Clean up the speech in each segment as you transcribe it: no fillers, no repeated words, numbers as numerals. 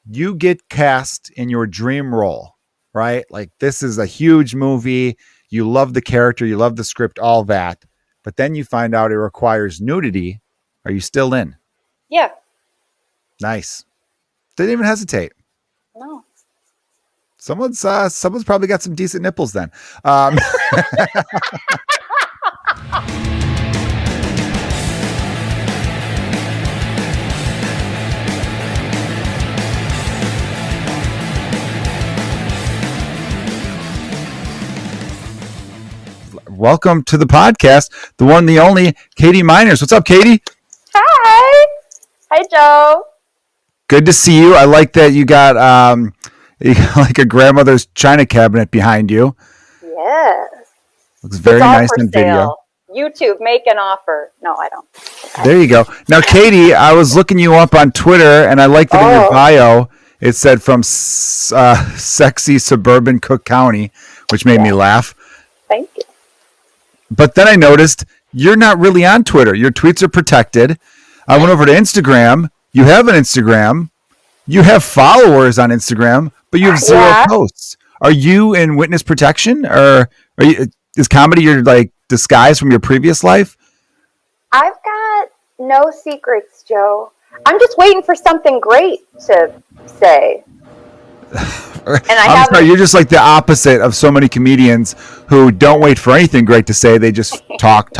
you get cast in your dream role, right? Like this is a huge movie. You love the character, you love the script, all that. But then you find out it requires nudity. Are you still in? Yeah. Nice. Didn't even hesitate. No. Someone's probably got some decent nipples then. Welcome to the podcast, the one, the only, Katie Miners. What's up, Katie? Hi. Hi, Joe. Good to see you. I like that you got like a grandmother's china cabinet behind you. Yes. Looks very nice in video. YouTube, make an offer. No, I don't. There you go. Now, Katie, I was looking you up on Twitter, and I liked that in your bio. It said from sexy suburban Cook County, which made me laugh. Thank you. But then I noticed you're not really on Twitter. Your tweets are protected. I went over to Instagram. You have an Instagram. You have followers on Instagram, but you have zero posts. Are you in witness protection, or is comedy your like disguise from your previous life? I've got no secrets, Joe. I'm just waiting for something great to say. And I'm sorry, you're just like the opposite of so many comedians who don't wait for anything great to say. They just talk.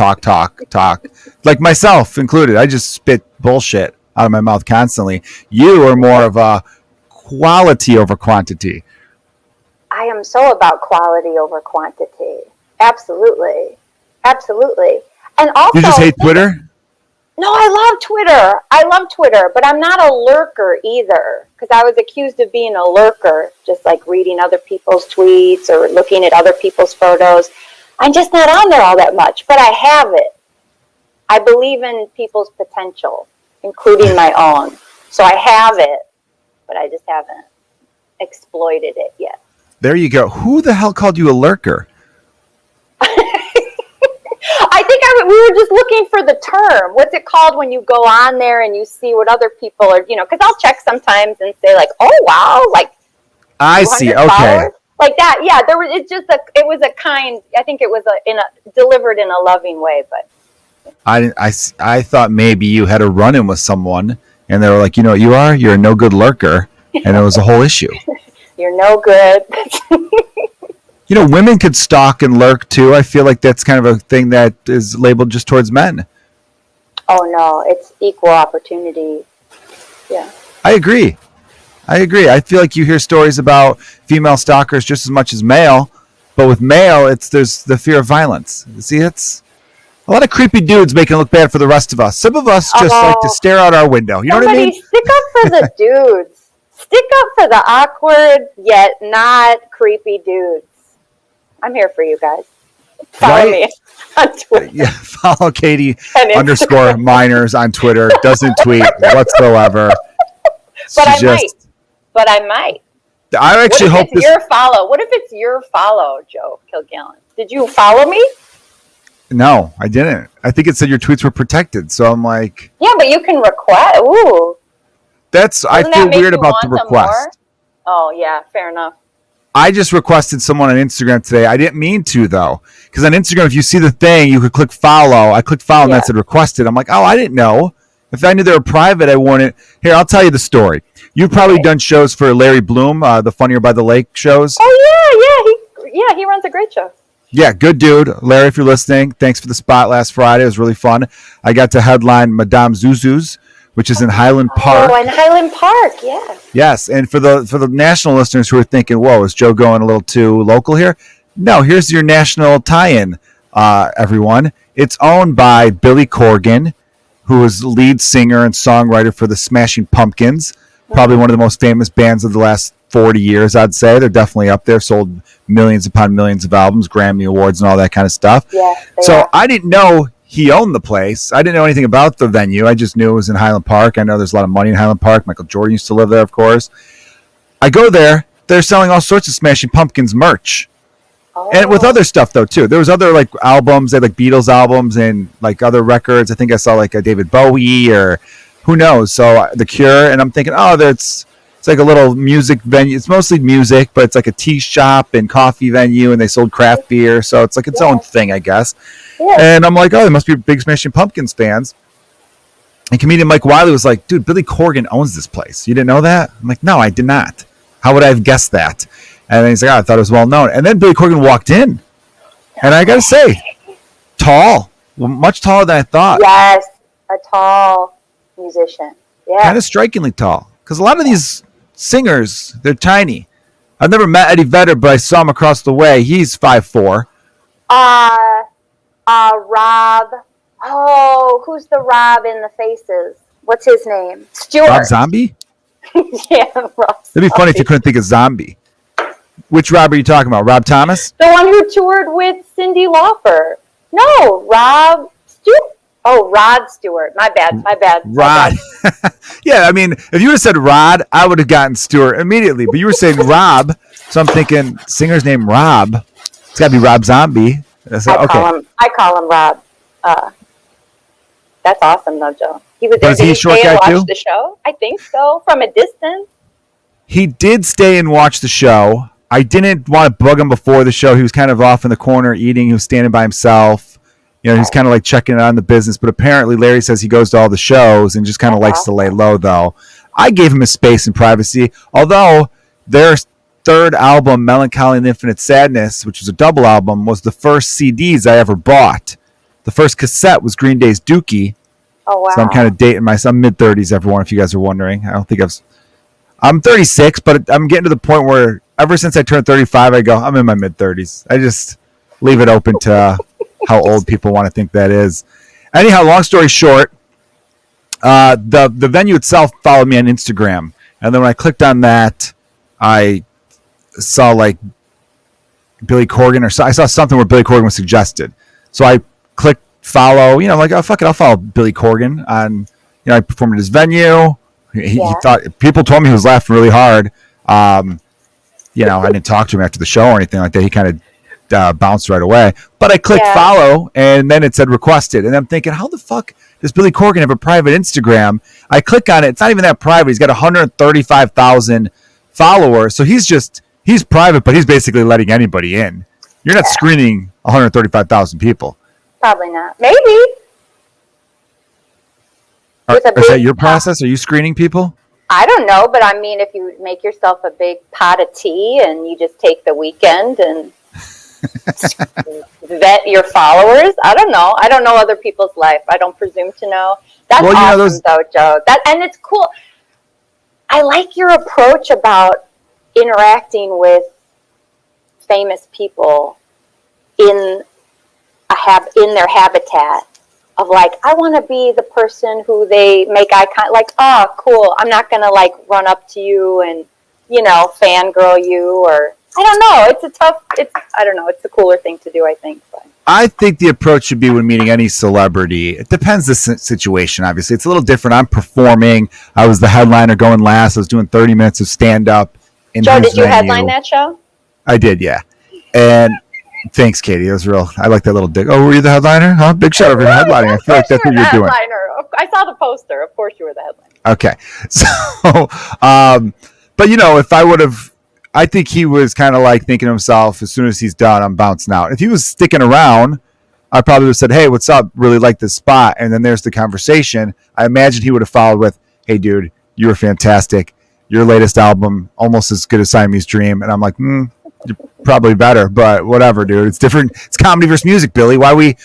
Like myself included. I just spit bullshit out of my mouth constantly. You are more of a quality over quantity. I am so about quality over quantity. Absolutely. And also, you just hate Twitter? No, I love Twitter, but I'm not a lurker either, because I was accused of being a lurker, just like reading other people's tweets or looking at other people's photos. I'm just not on there all that much, but I have it. I believe in people's potential, including my own. So I have it, but I just haven't exploited it yet. There you go. Who the hell called you a lurker? I think we were just looking for the term. What's it called when you go on there and you see what other people are, because I'll check sometimes and say like, oh, wow, like. I see. Okay. Like that. Yeah. It was a kind, I think it was delivered in a loving way, but. I thought maybe you had a run-in with someone and they were like, you know what you are? You're a no good lurker. And it was a whole issue. You're no good. Women could stalk and lurk too. I feel like that's kind of a thing that is labeled just towards men. Oh no, it's equal opportunity. Yeah. I agree. I feel like you hear stories about female stalkers just as much as male, but with male, there's the fear of violence. See, it's a lot of creepy dudes making it look bad for the rest of us. Some of us just like to stare out our window. You know what I mean? Stick up for the dudes. Stick up for the awkward yet not creepy dudes. I'm here for you guys. Follow me on Twitter. Yeah, follow Katie _miners on Twitter. Doesn't tweet whatsoever. But I might. I actually hope this. Your follow. What if it's your follow, Joe Kilgallon? Did you follow me? No, I didn't. I think it said your tweets were protected. So I'm like. Yeah, but you can request. Ooh. I feel weird about the request. Oh yeah, fair enough. I just requested someone on Instagram today. I didn't mean to, though, because on Instagram, if you see the thing, you could click follow. I clicked follow and that said requested. I'm like, oh, I didn't know. If I knew they were private, I wouldn't. Here, I'll tell you the story. You've probably done shows for Larry Bloom, the Funnier by the Lake shows. Oh, yeah. He runs a great show. Yeah, good dude. Larry, if you're listening, thanks for the spot last Friday. It was really fun. I got to headline Madame Zuzu's, which is in Highland Park. Oh, in Highland Park, yes. Yes, and for the national listeners who are thinking, whoa, is Joe going a little too local here? No, here's your national tie-in, everyone. It's owned by Billy Corgan, who is lead singer and songwriter for the Smashing Pumpkins, probably one of the most famous bands of the last 40 years, I'd say. They're definitely up there, sold millions upon millions of albums, Grammy Awards, and all that kind of stuff. Yeah, so I didn't know he owned the place. I didn't know anything about the venue. I just knew it was in Highland Park. I know there's a lot of money in Highland Park. Michael Jordan used to live there, of course. I go there. They're selling all sorts of Smashing Pumpkins merch. Oh. And with other stuff, though, too. There was other, like, albums. They had, like, Beatles albums and, like, other records. I think I saw, like, a David Bowie or who knows. So The Cure. And I'm thinking, it's It's like a little music venue. It's mostly music, but it's like a tea shop and coffee venue, and they sold craft beer. So it's like its own thing, I guess. Yeah. And I'm like, oh, they must be big Smashing Pumpkins fans. And comedian Mike Wiley was like, dude, Billy Corgan owns this place. You didn't know that? I'm like, no, I did not. How would I have guessed that? And then he's like, oh, I thought it was well known. And then Billy Corgan walked in. And I got to say, tall. Much taller than I thought. Yes, a tall musician. Yeah. Kind of strikingly tall. Because a lot of these singers, they're tiny. I've never met Eddie Vedder, but I saw him across the way. He's 5'4". Rob. Oh, who's the Rob in the Faces? What's his name? Stewart. Rob Zombie? Yeah, Rob. It'd be funny if you couldn't think of Zombie. Which Rob are you talking about? Rob Thomas? The one who toured with Cyndi Lauper. No, Rob Stewart. Oh, Rod Stewart. My bad. Rod. Yeah, I mean, if you would have said Rod, I would have gotten Stewart immediately. But you were saying Rob, so I'm thinking singer's name Rob. It's got to be Rob Zombie. I call him Rob. That's awesome, though, Joe. He was there to stay and watch the show. I think so, from a distance. He did stay and watch the show. I didn't want to bug him before the show. He was kind of off in the corner eating. He was standing by himself. You know, he's kind of like checking on the business. But apparently Larry says he goes to all the shows and just kind of likes to lay low, though. I gave him his space and privacy. Although their third album, Melancholy and Infinite Sadness, which was a double album, was the first CDs I ever bought. The first cassette was Green Day's Dookie. Oh, wow. So I'm kind of dating myself. I'm mid-30s, everyone, if you guys are wondering. I'm 36, but I'm getting to the point where ever since I turned 35, I go, I'm in my mid-30s. I just leave it open to how old people want to think that is. Anyhow, long story short, the venue itself followed me on Instagram. And then when I clicked on that, I saw like Billy Corgan, I saw something where Billy Corgan was suggested. So I clicked follow, like, oh, fuck it, I'll follow Billy Corgan on, I performed at his venue. He thought, people told me he was laughing really hard. I didn't talk to him after the show or anything like that. He kind of bounced right away. But I clicked follow, and then it said requested. And I'm thinking, how the fuck does Billy Corgan have a private Instagram? I click on it. It's not even that private. He's got 135,000 followers. So he's private, but he's basically letting anybody in. You're not screening 135,000 people. Probably not. Maybe. Is that your process? Are you screening people? I don't know, but I mean, if you make yourself a big pot of tea and you just take the weekend and vet your followers, I don't know. I don't know other people's life. I don't presume to know. That's awesome, though, Joe. And it's cool. I like your approach about interacting with famous people in their habitat. Of like, I want to be the person who they make eye contact. Like, oh, cool. I'm not gonna like run up to you and fangirl you, or I don't know. I don't know. It's the cooler thing to do, I think. But. I think the approach should be when meeting any celebrity. It depends the situation. Obviously, it's a little different. I'm performing. I was the headliner going last. I was doing 30 minutes of stand up. Joe, did you headline that show? I did, yeah. And. Thanks, Katie. It was real. I like that little dig. Oh, were you the headliner? Huh? Big shout out for headlining. I feel like that's what you're doing. I saw the poster. Of course you were the headliner. Okay. So, but if I would have, I think he was kind of like thinking to himself, as soon as he's done, I'm bouncing out. If he was sticking around, I probably would have said, hey, what's up? Really like this spot. And then there's the conversation. I imagine he would have followed with, hey, dude, you were fantastic. Your latest album, almost as good as Siamese Dream. And I'm like, you're probably better, but whatever, dude. It's different. It's comedy versus music, Billy. Why we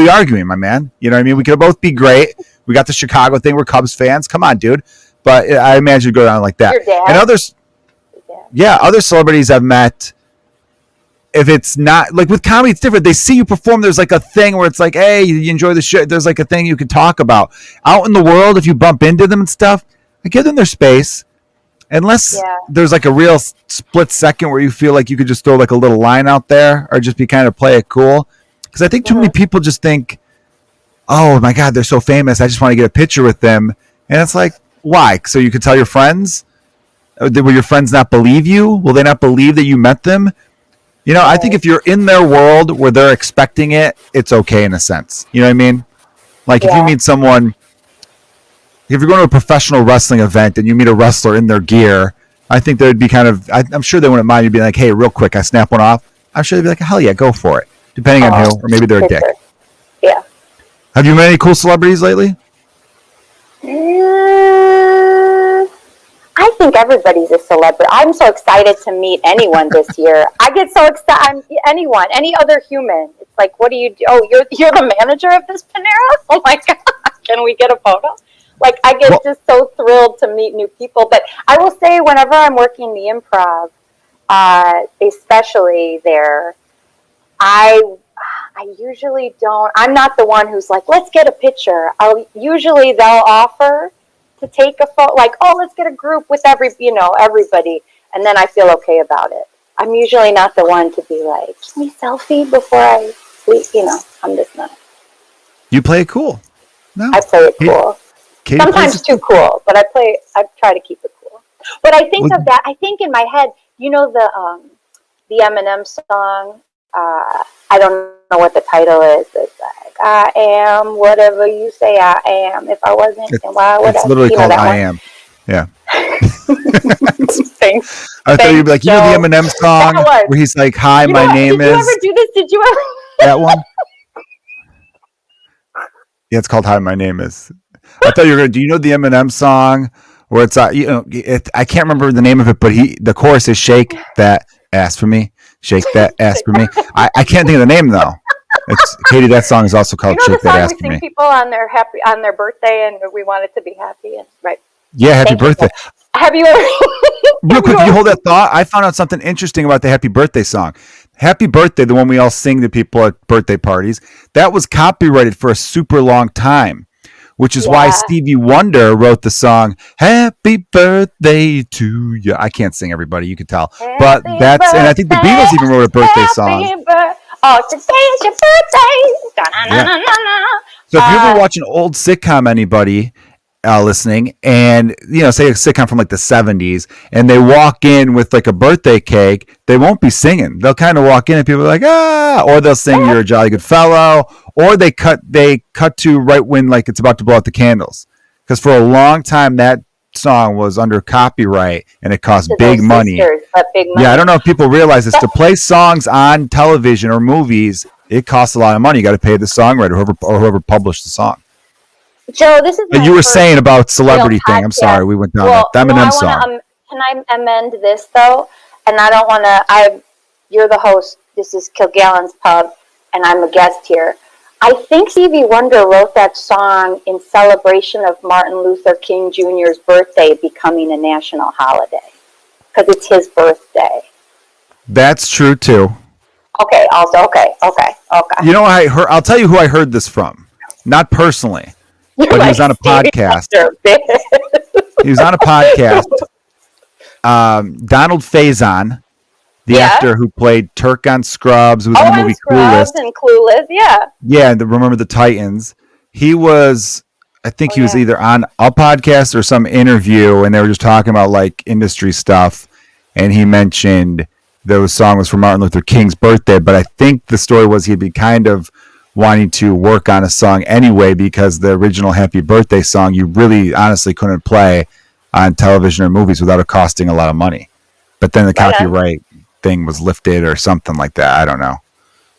arguing, my man? You know what I mean? We could both be great. We got the Chicago thing. We're Cubs fans. Come on, dude. But I imagine it'd go down like that. Your dad? And others, other celebrities I've met. If it's not like with comedy, it's different. They see you perform. There's like a thing where it's like, hey, you enjoy the shit. There's like a thing you can talk about out in the world. If you bump into them and stuff, I give them their space. Unless there's like a real split second where you feel like you could just throw like a little line out there or just be kind of play it cool. Because I think too many people just think, oh my God, they're so famous. I just want to get a picture with them. And it's like, why? So you could tell your friends? Will your friends not believe you? Will they not believe that you met them? I think if you're in their world where they're expecting it, it's okay in a sense. You know what I mean? Like if you meet someone... If you're going to a professional wrestling event and you meet a wrestler in their gear I think there'd be I'm sure they wouldn't mind you being like, hey, real quick, I snap one off. I'm sure they'd be like, hell yeah, go for it. Depending on who, or maybe they're a dick. Sure. Yeah. Have you met any cool celebrities lately? I think everybody's a celebrity. I'm so excited to meet anyone this year. I get so excited. Anyone, any other human. It's like, what do you do? Oh, you're the manager of this Panera? Oh my God. Can we get a photo? Like, I get just so thrilled to meet new people. But I will say, whenever I'm working the improv, especially there, I usually don't. I'm not the one who's like, let's get a picture. Usually they'll offer to take a photo, like, oh, let's get a group with everybody, and then I feel okay about it. I'm usually not the one to be like, give me selfie before I sleep. I'm just not. You play it cool. No, I play it cool. Katie Sometimes too cool, but I try to keep it cool. But I think of that. I think in my head, the Eminem song. I don't know what the title is. It's like, I am whatever you say I am. If I wasn't, then why would I? It's literally called I Am. Yeah. Thanks. I thought you'd be like, the Eminem song where he's like, hi, my name is. Did you ever do this? Did you ever? That one? Yeah, it's called Hi, My Name Is. I thought you were going to, do you know the Eminem song where it's, I can't remember the name of it, but the chorus is shake that ass for me. Shake that ass for me. I can't think of the name though. It's Katie. That song is also called "Shake That Ass for Me." We sing people on their birthday, and we want it to be happy. And right. Yeah, happy birthday. Have you ever? Real quick, you hold that thought. I found out something interesting about the happy birthday song. Happy birthday, the one we all sing to people at birthday parties. That was copyrighted for a super long time, which is why Stevie Wonder wrote the song "Happy Birthday to You." I can't sing, everybody, you can tell, but and I think the Beatles even wrote a birthday song. Today's your birthday. Yeah. So if you ever watch an old sitcom, anybody listening, and say a sitcom from like the 70s, and they walk in with like a birthday cake, they won't be singing. They'll kind of walk in and people are like, or they'll sing "You're a Jolly Good Fellow," or they cut to right when like it's about to blow out the candles, because for a long time that song was under copyright and it cost big money. Yeah, I don't know if people realize this. To play songs on television or movies, it costs a lot of money. You got to pay the songwriter or whoever published the song. Joe, this is. But you were saying about celebrity thing. I'm sorry, we went down that Eminem song. Can I amend this though? And I don't want to. You're the host. This is Kilgallon's Pub, and I'm a guest here. I think Stevie Wonder wrote that song in celebration of Martin Luther King Jr.'s birthday becoming a national holiday, because it's his birthday. That's true too. Okay. Also, okay. You know, I'll tell you who I heard this from. Not personally, but he was on a podcast. He was on a podcast. Donald Faison, the actor who played Turk on Scrubs, who was in the movie Clueless. And Clueless, yeah. Yeah, and Remember the Titans. He was, I think he was either on a podcast or some interview, and they were just talking about like industry stuff, and he mentioned the song was for Martin Luther King's birthday, but I think the story was he'd be kind of wanting to work on a song anyway, because the original Happy Birthday song you really honestly couldn't play on television or movies without it costing a lot of money. But then the copyright thing was lifted or something like that. I don't know.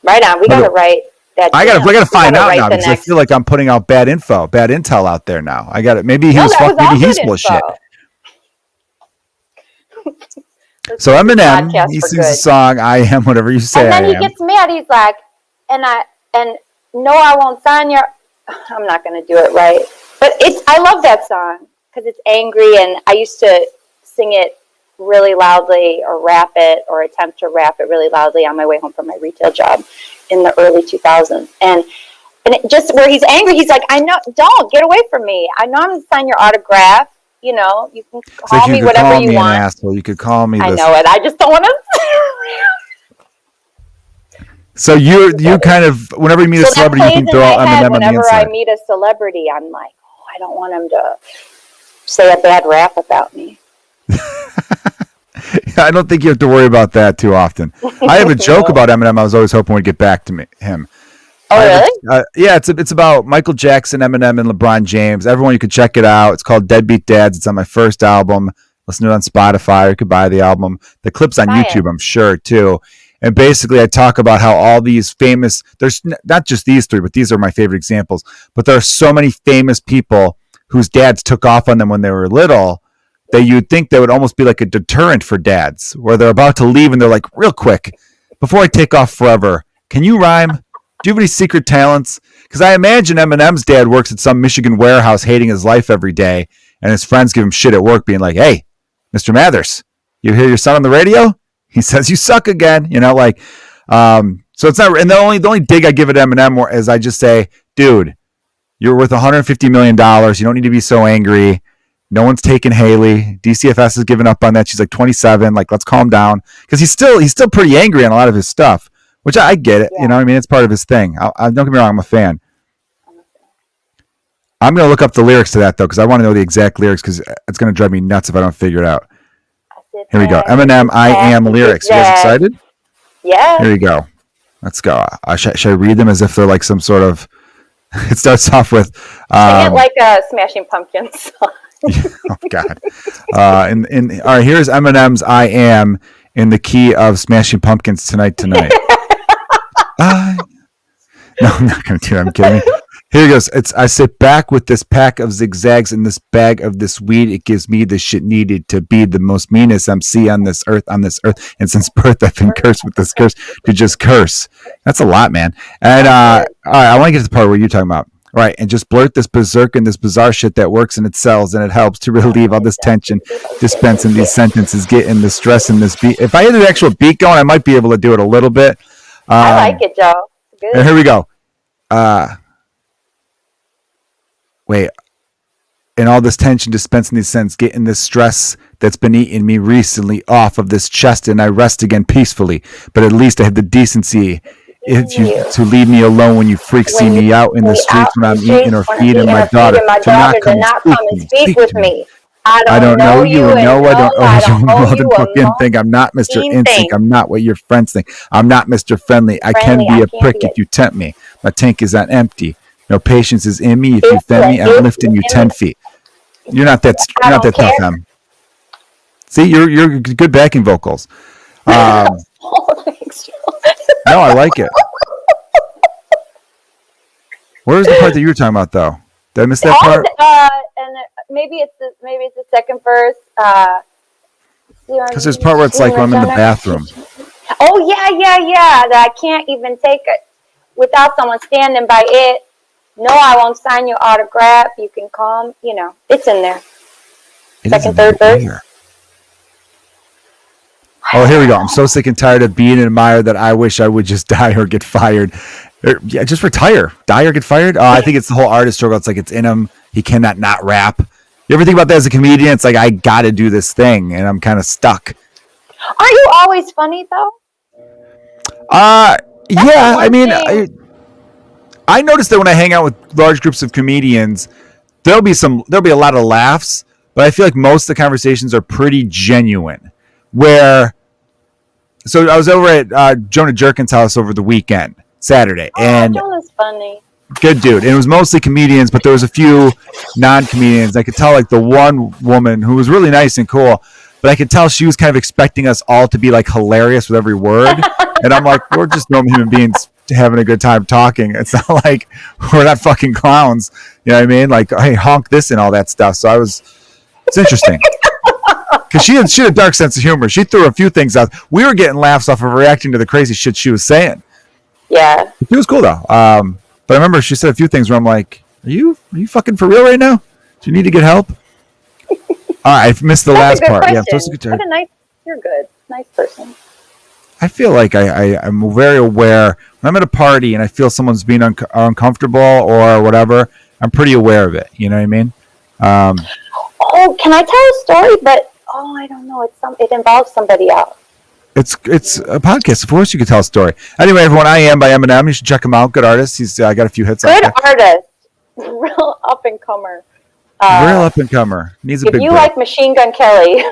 Right on. We got to write that. We got to find out now, because I feel like I'm putting out bad intel out there now. I got it. Maybe he's full of shit. So Eminem, he sings the song "I Am Whatever You Say." And then he gets mad. He's like, and no, I won't sign your. I'm not going to do it right, but I love that song because it's angry, and I used to sing it really loudly or rap it or attempt to rap it really loudly on my way home from my retail job in the early 2000s. And it just where he's angry, he's like, I know, don't get away from me. I know I'm going to sign your autograph. You know, you can call me whatever you want. An asshole. You could call me. I know it. I just don't want to. So you kind of, whenever you meet a celebrity, you can throw out Eminem on the inside. Whenever I meet a celebrity, I'm like, I don't want him to say a bad rap about me. I don't think you have to worry about that too often. I have a joke about Eminem. I was always hoping would get back to him. Oh, really? Yeah, it's about Michael Jackson, Eminem, and LeBron James. Everyone, you can check it out. It's called Deadbeat Dads. It's on my first album. listen to it on Spotify, or you could buy the album. The clip's on Buy YouTube, it. I'm sure, too. And basically, I talk about how all these famous, there's not just these three, but these are my favorite examples. But there are so many famous people whose dads took off on them when they were little that you'd think they would almost be like a deterrent for dads, where they're about to leave and they're like, real quick, before I take off forever, can you rhyme? Do you have any secret talents? Because I imagine Eminem's dad works at some Michigan warehouse hating his life every day, and his friends give him shit at work being like, hey, Mr. Mathers, you hear your son on the radio? He says you suck again, so it's not. And the only dig I give at Eminem is I just say, dude, you're worth $150 million. You don't need to be so angry. No one's taking Haley. DCFS has given up on that. She's like 27. Like, let's calm down, because he's still pretty angry on a lot of his stuff, which I get it. Yeah. It's part of his thing. Don't get me wrong, I'm a fan. I'm gonna look up the lyrics to that though, because I want to know the exact lyrics, because it's gonna drive me nuts if I don't figure it out. Here we go. Eminem, I Am lyrics. You guys excited? Yeah. Here we go. Let's go. Should I read them as if they're like some sort of? It starts off with. Sing it like a Smashing Pumpkins song. Oh God. All right. Here's Eminem's "I Am" in the key of Smashing Pumpkins tonight. No, I'm not gonna do it. I'm kidding. Here it goes. I sit back with this pack of zigzags and this bag of this weed. It gives me the shit needed to be the most meanest MC on this earth. And since birth, I've been cursed with this curse to just curse. That's a lot, man. And all right, I want to get to the part where you're talking about. Right, and just blurt this berserk and this bizarre shit that works and it sells and it helps to relieve all this tension, dispensing these sentences, getting the stress in this beat. If I had an actual beat going, I might be able to do it a little bit. I like it, Joe. Good. And here we go. Wait, and all this tension dispensing these sentences, getting this stress that's been eating me recently off of this chest, and I rest again peacefully. But at least I have the decency to leave me alone when you freaks see me out in the streets when I'm eating or feeding my daughter. To not come and speak with me. I don't know you, and no, I don't owe you more than fucking think. I'm not Mr. Instinct. I'm not what your friends think. I'm not Mr. Friendly. I can be a prick if you tempt me. My tank is on empty. No patience is in me. If you offend me, I'm lifting you 10 feet. You're not that tough, Em. See, you're good backing vocals. No, I like it. Where's the part that you were talking about, though? Did I miss that part? And maybe it's the second verse. Because there's a part where it's like when I'm in the bathroom. Oh yeah. That I can't even take it without someone standing by it. No, I won't sign your autograph. You can come. It's in there. Second, third verse. Oh, here we go. I'm so sick and tired of being admired that I wish I would just die or get fired. Yeah, just retire. Die or get fired? I think it's the whole artist struggle. It's like it's in him. He cannot not rap. You ever think about that as a comedian? It's like, I got to do this thing, and I'm kind of stuck. Are you always funny, though? Yeah. I mean, I noticed that when I hang out with large groups of comedians, there'll be a lot of laughs, but I feel like most of the conversations are pretty genuine. So I was over at Jonah Jerkin's house over the weekend, Saturday, and Jonah's funny. Good dude. And it was mostly comedians, but there was a few non-comedians. I could tell, like, the one woman who was really nice and cool, but I could tell she was kind of expecting us all to be like hilarious with every word. And I'm like, we're just normal human beings having a good time talking. It's not like we're not fucking clowns. You know what I mean? Like, hey, honk this and all that stuff. So it's interesting. Because she had a dark sense of humor. She threw a few things out. We were getting laughs off of reacting to the crazy shit she was saying. Yeah. It was cool, though. But I remember she said a few things where I'm like, are you fucking for real right now? Do you need to get help? All right, I missed the last part. Question. Yeah, I'm supposed to get You're good. Nice person. I feel like I'm very aware when I'm at a party and I feel someone's being uncomfortable or whatever. I'm pretty aware of it. You know what I mean? Can I tell a story? But I don't know. It involves somebody else. It's a podcast. Of course, you could tell a story. Anyway, everyone, I Am by Eminem. You should check him out. Good artist. He's got a few hits. Good artist. Real up and comer. Real up and comer. Needs a big. If you like Machine Gun Kelly.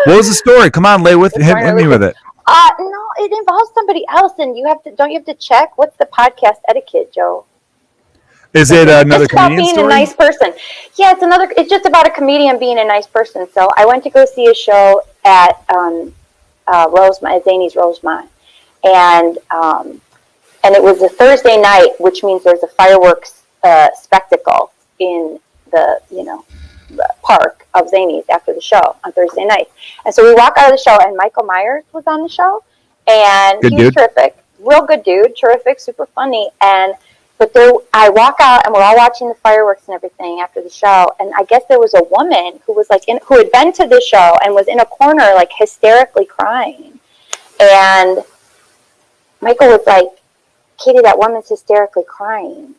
What was the story? Come on, hit me with it. No, it involves somebody else, and don't you have to check? What's the podcast etiquette, Joe? Is it another just about comedian being story? a nice person. Yeah, it's just about a comedian being a nice person. So I went to go see a show at Rosemont, at Zany's Rosemont, and it was a Thursday night, which means there's a fireworks spectacle in the the park of Zany's after the show on Thursday night. And so we walk out of the show, and Michael Myers was on the show, and Good he was dude. terrific, real good dude, terrific, super funny. But I walk out, and we're all watching the fireworks and everything after the show. And I guess there was a woman who was who had been to the show and was in a corner, like hysterically crying. And Michael was like, "Katie, that woman's hysterically crying.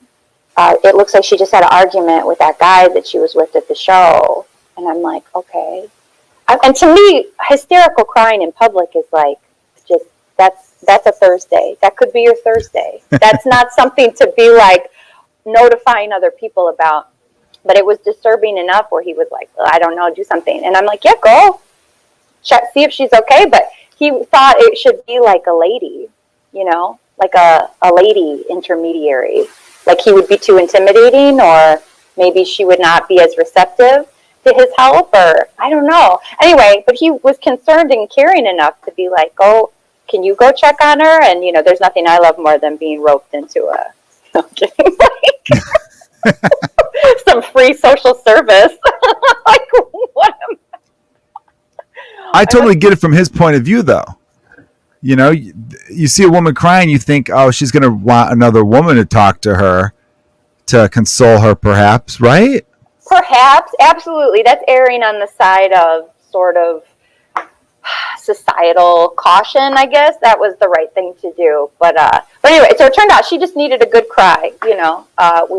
It looks like she just had an argument with that guy that she was with at the show." And I'm like, okay. And to me, hysterical crying in public is like, just, that's a Thursday. That could be your Thursday. That's not something to be like notifying other people about. But it was disturbing enough where he was like, well, I don't know, do something. And I'm like, yeah, go. Check, see if she's okay. But he thought it should be like a lady, like a lady intermediary. Like he would be too intimidating, or maybe she would not be as receptive to his help, or I don't know. Anyway, but he was concerned and caring enough to be like, "Oh, can you go check on her?" And there's nothing I love more than being roped into some free social service. Like, what? I totally get it from his point of view, though. You see a woman crying, you think, oh, she's going to want another woman to talk to her, to console her, perhaps, right? Perhaps, absolutely. That's erring on the side of sort of societal caution, I guess. That was the right thing to do. But anyway, so it turned out she just needed a good cry. We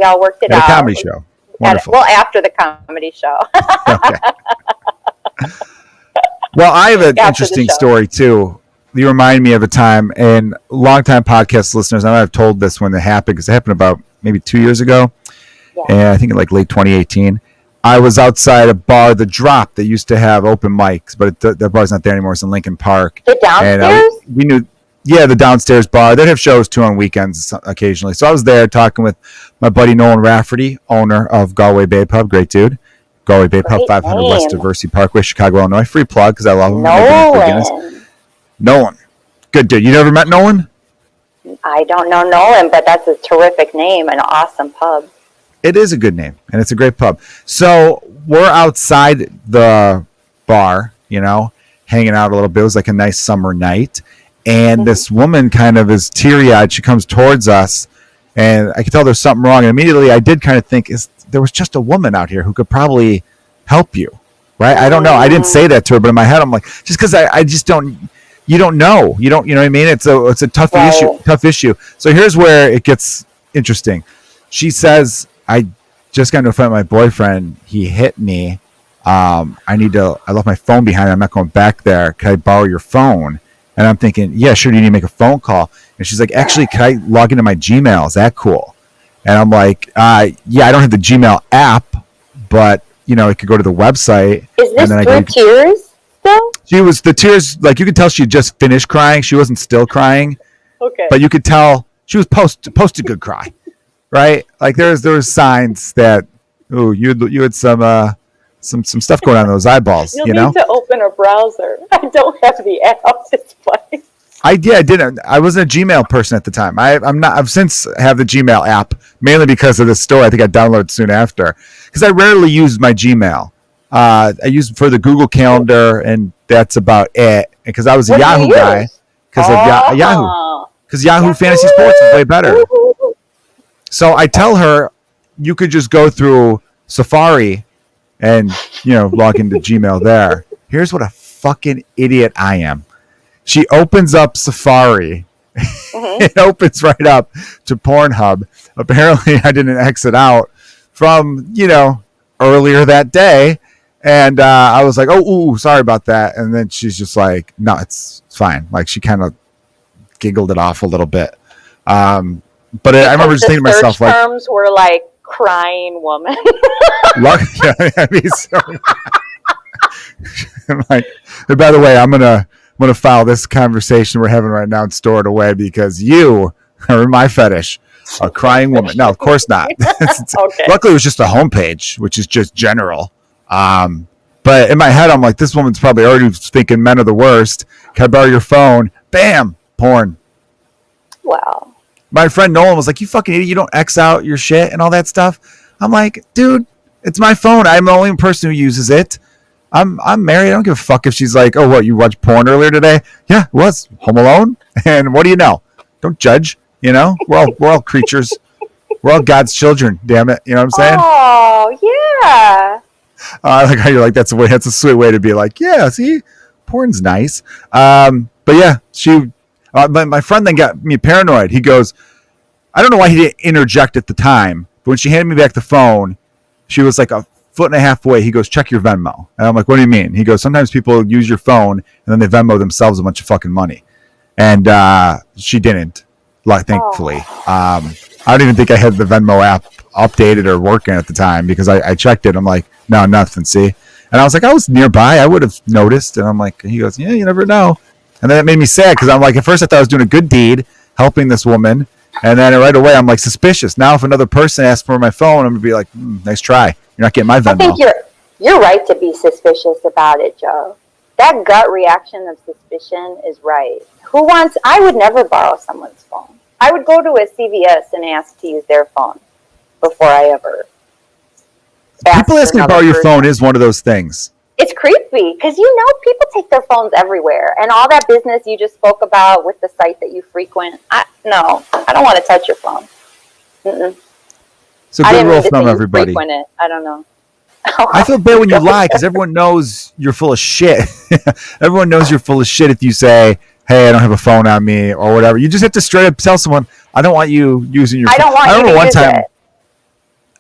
all worked it out. At a comedy show. Wonderful. After the comedy show. Okay. Well, I have an interesting story, too. You remind me of a time, and longtime podcast listeners, I know I've told this when it happened, because it happened about maybe 2 years ago, and I think like late 2018. I was outside a bar, The Drop, that used to have open mics, but the bar's not there anymore. It's in Lincoln Park. The downstairs? And we knew, the downstairs bar. They'd have shows, too, on weekends occasionally. So I was there talking with my buddy Nolan Rafferty, owner of Galway Bay Pub. Great dude. Galway Bay Pub, 500 West Diversity Parkway, Chicago, Illinois. Free plug, because I love him. Nolan. Good dude. You never met Nolan? I don't know Nolan, but that's a terrific name, an awesome pub. It is a good name, and it's a great pub. So we're outside the bar, hanging out a little bit. It was like a nice summer night. And this woman kind of is teary-eyed. She comes towards us, and I could tell there's something wrong. And immediately I did kind of think, there was just a woman out here who could probably help you, right? I don't know. I didn't say that to her, but in my head I'm like, just because I just don't... You don't know. You know what I mean? It's a tough issue. So here's where it gets interesting. She says, I just got into a fight with my boyfriend. He hit me. I left my phone behind. I'm not going back there. Can I borrow your phone? And I'm thinking, yeah, sure. Do you need to make a phone call? And she's like, actually, can I log into my Gmail? Is that cool? And I'm like, yeah, I don't have the Gmail app, but it could go to the website. Is this through tears? Still? She was, the tears, like you could tell she had just finished crying. She wasn't still crying. Okay. But you could tell she was post a good cry, right? Like there was signs that, you had some stuff going on in those eyeballs. You'll need to open a browser. I don't have the app. It's funny. I didn't. I wasn't a Gmail person at the time. I've since have the Gmail app, mainly because of this story. I think I downloaded soon after, because I rarely use my Gmail. I use it for the Google Calendar, and that's about it. Because I was a Yahoo guy, because of Yahoo. Because Yahoo Fantasy Sports is way better. So I tell her, you could just go through Safari and log into Gmail there. Here's what a fucking idiot I am. She opens up Safari. It opens right up to Pornhub. Apparently, I didn't exit out from earlier that day. And I was like, oh, sorry about that. And then she's just like, no, it's fine. Like she kind of giggled it off a little bit. But I remember just thinking to myself, like, terms were like crying woman. I'm like, and by the way, I'm gonna file this conversation we're having right now and store it away because you are my fetish. A crying woman. No, of course not. Okay. Luckily, it was just the homepage, which is just general. But in my head, I'm like, this woman's probably already thinking men are the worst. Can I borrow your phone? Bam, porn. Wow. My friend Nolan was like, you fucking idiot. You don't X out your shit and all that stuff. I'm like, dude, it's my phone. I'm the only person who uses it. I'm married. I don't give a fuck if she's like, oh, what, you watched porn earlier today? Yeah, it was. Home Alone. And what do you know? Don't judge. You know, we're all creatures. We're all God's children. Damn it. You know what I'm saying? Oh, yeah. I like how you're like, that's a sweet way to be like, yeah, see, porn's nice. But yeah, my friend then got me paranoid. He goes, I don't know why he didn't interject at the time, but when she handed me back the phone, she was like a foot and a half away. He goes, check your Venmo. And I'm like, what do you mean? He goes, sometimes people use your phone and then they Venmo themselves a bunch of fucking money. And she didn't, like, thankfully. I don't even think I had the Venmo app updated or working at the time because I checked it. I'm like, no, nothing, see? And I was like, I was nearby. I would have noticed. And I'm like, he goes, yeah, you never know. And then it made me sad because I'm like, at first I thought I was doing a good deed, helping this woman. And then right away, I'm like suspicious. Now, if another person asks for my phone, I'm going to be like, nice try. You're not getting my Venmo. I think you're right to be suspicious about it, Joe. That gut reaction of suspicion is right. I would never borrow someone's phone. I would go to a CVS and ask to use their phone before I ever ask. People asking to borrow your phone is one of those things. It's creepy because people take their phones everywhere, and all that business you just spoke about with the site that you frequent. I don't want to touch your phone. Mm-mm. So good rule of thumb, everybody. It. I don't know. I feel bad when you lie because everyone knows you're full of shit. Everyone knows you're full of shit if you say, hey, I don't have a phone on me or whatever. You just have to straight up tell someone, I don't want you using your phone. I remember one time.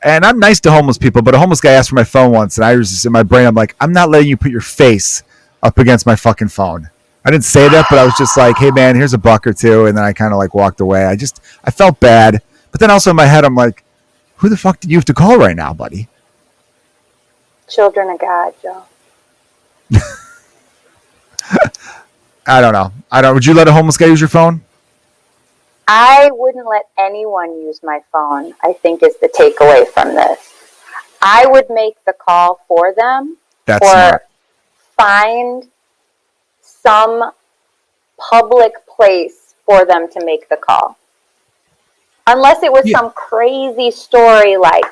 And I'm nice to homeless people, but a homeless guy asked for my phone once, and I was just in my brain, I'm like, I'm not letting you put your face up against my fucking phone. I didn't say that, but I was just like, hey, man, here's $1 or $2, and then I kind of like walked away. I felt bad. But then also in my head, I'm like, who the fuck did you have to call right now, buddy? Children of God, Joe. I don't know. Would you let a homeless guy use your phone? I wouldn't let anyone use my phone, I think is the takeaway from this. I would make the call for them. That's smart. Find some public place for them to make the call. Unless it was some crazy story like,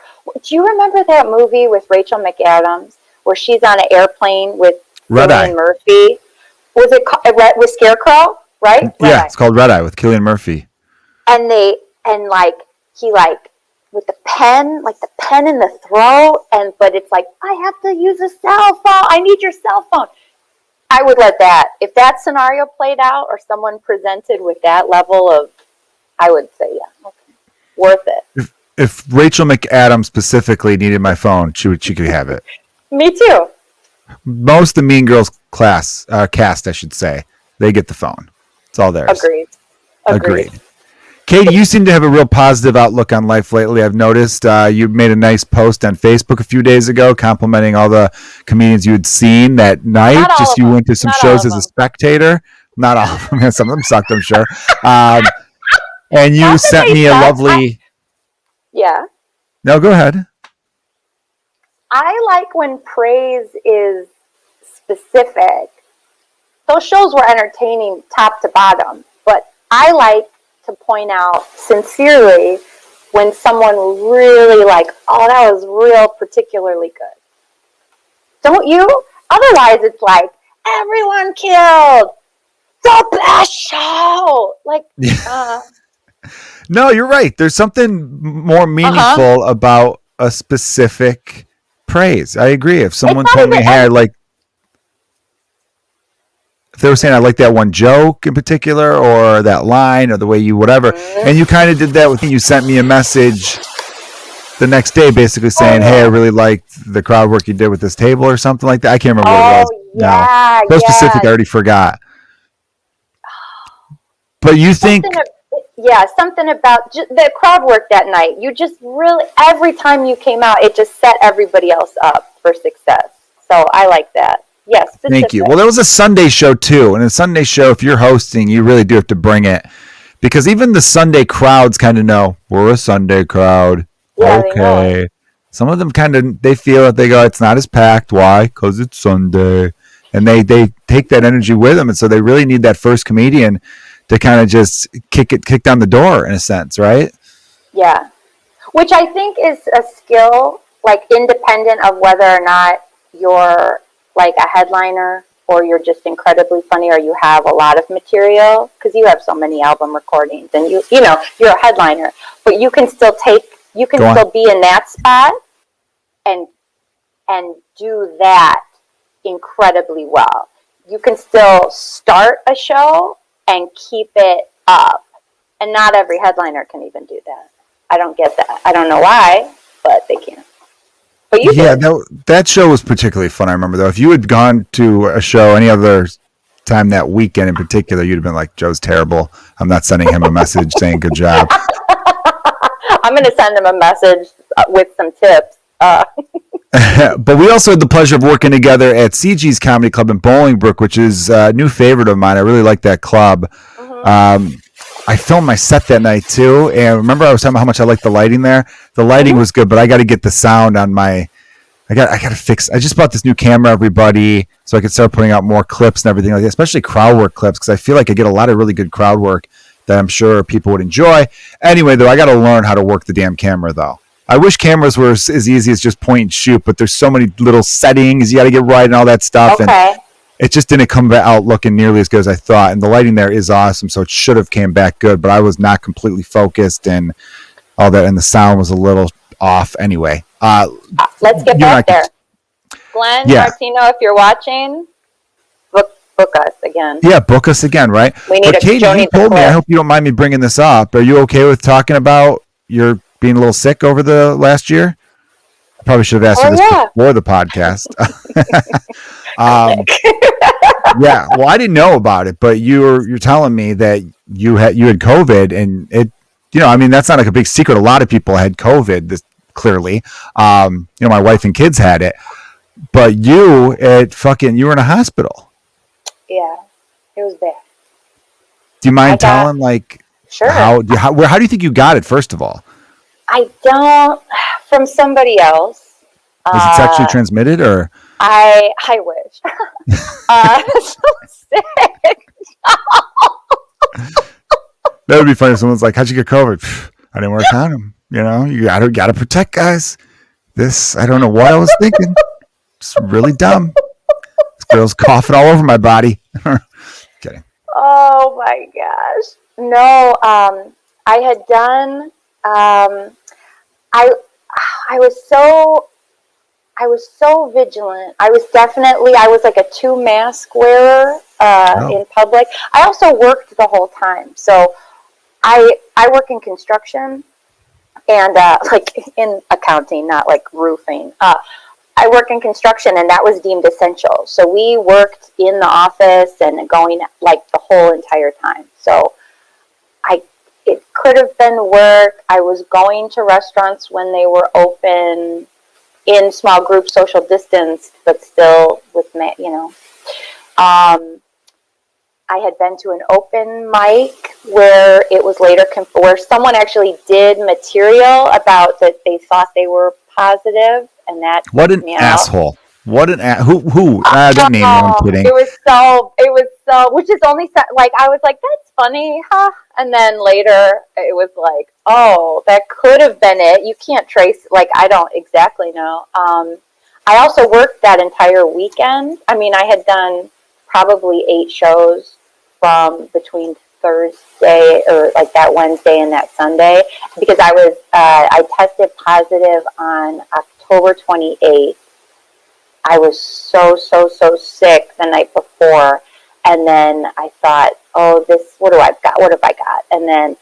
do you remember that movie with Rachel McAdams where she's on an airplane with Cillian Murphy? Was it with Scarecrow, right? Yeah, it's called Red Eye with Cillian Murphy. And he with the pen in the throat, but it's like, I have to use a cell phone. I need your cell phone. I would let that. If that scenario played out or someone presented with that level of, I would say, yeah, okay, worth it. If Rachel McAdams specifically needed my phone, she could have it. Me too. Most of the Mean Girls cast, I should say, they get the phone. It's all theirs. Agreed. Katie, you seem to have a real positive outlook on life lately. I've noticed you made a nice post on Facebook a few days ago complimenting all the comedians you had seen that night. You went to some shows as a spectator. Not all of them. Some of them sucked, I'm sure. And you sent me a lovely... Yeah. No, go ahead. I like when praise is specific. Those shows were entertaining top to bottom, but I like to point out sincerely when someone really oh, that was real particularly good. Don't you? Otherwise it's like, everyone killed, the best show. No, you're right. There's something more meaningful about a specific praise. I agree. If someone told me, hey, if they were saying I like that one joke in particular or that line or the way you whatever, and you kind of did that with me, you sent me a message the next day basically saying, hey, I really liked the crowd work you did with this table or something like that. I can't remember what it was. Yeah, no. So specific, I already forgot. But you think... something about the crowd work that night. You just really, every time you came out, it just set everybody else up for success. So I like that. Yes. Thank you. Well, there was a Sunday show too. And a Sunday show, if you're hosting, you really do have to bring it. because even the Sunday crowds kind of know we're a Sunday crowd. Yeah, Okay. Some of them kind of they feel it. They go, it's not as packed. Why? Because it's Sunday, and they take that energy with them, and so they really need that first comedian to kind of just kick down the door in a sense, right? Yeah. Which I think is a skill, like independent of whether or not you're like a headliner or you're just incredibly funny or you have a lot of material, because you have so many album recordings and you know you're a headliner, but you can still be in that spot and do that incredibly well. You can still start a show and keep it up, and not every headliner can even do that. I don't get that. I don't know why, but they can't. But you did. That show was particularly fun. I remember though, if you had gone to a show any other time that weekend in particular, you'd have been like, Joe's terrible. I'm not sending him a message saying good job. I'm going to send him a message with some tips. But we also had the pleasure of working together at CG's Comedy Club in Bolingbrook, which is a new favorite of mine. I really like that club. Mm-hmm. I filmed my set that night too, and remember I was talking about how much I like the lighting there. The lighting was good, but I got to get the sound on my. I got to fix. I just bought this new camera, everybody, so I could start putting out more clips and everything like that, especially crowd work clips, because I feel like I get a lot of really good crowd work that I'm sure people would enjoy. Anyway, though, I got to learn how to work the damn camera, though. I wish cameras were as easy as just point and shoot, but there's so many little settings you got to get right and all that stuff. Okay. And it just didn't come out looking nearly as good as I thought. And the lighting there is awesome, so it should have came back good, but I was not completely focused and all that, and the sound was a little off anyway. Let's get back there. Glenn Martino, if you're watching, book us again. Yeah, book us again, right? We need Katie, you told me, I hope you don't mind me bringing this up. Are you okay with talking about your being a little sick over the last year? I probably should have asked you this before the podcast. Yeah, well, I didn't know about it, but you're telling me that you had COVID, and it, I mean, that's not like a big secret. A lot of people had COVID. Clearly, my wife and kids had it, but you were in a hospital. Yeah, it was bad. Do you mind telling sure how do you think you got it? First of all, I don't, from somebody else. Was it sexually transmitted or? I wish. So sick. That would be funny if someone's like, how'd you get COVID? I didn't wear a condom. You gotta protect guys. I don't know what I was thinking. It's really dumb. This girl's coughing all over my body. Kidding. Oh my gosh. No, I had done, I was so vigilant. I was like a 2 mask wearer in public. I also worked the whole time. So I work in construction and like in accounting, not like roofing. I work in construction, and that was deemed essential. So we worked in the office and going like the whole entire time. So it could have been work. I was going to restaurants when they were open in small group, social distance, but still with, I had been to an open mic where it was later where someone actually did material about that they thought they were positive, and that what an asshole. What an who? I didn't name you. I'm kidding. It was so, which is only like I was like, that's funny, huh? And then later it was like, oh, that could have been it. You can't trace. Like I don't exactly know. I also worked that entire weekend. I mean, I had done probably 8 shows from between Thursday or like that Wednesday and that Sunday, because I tested positive on October 28th. I was so sick the night before, and then I thought, oh, what have I got? And then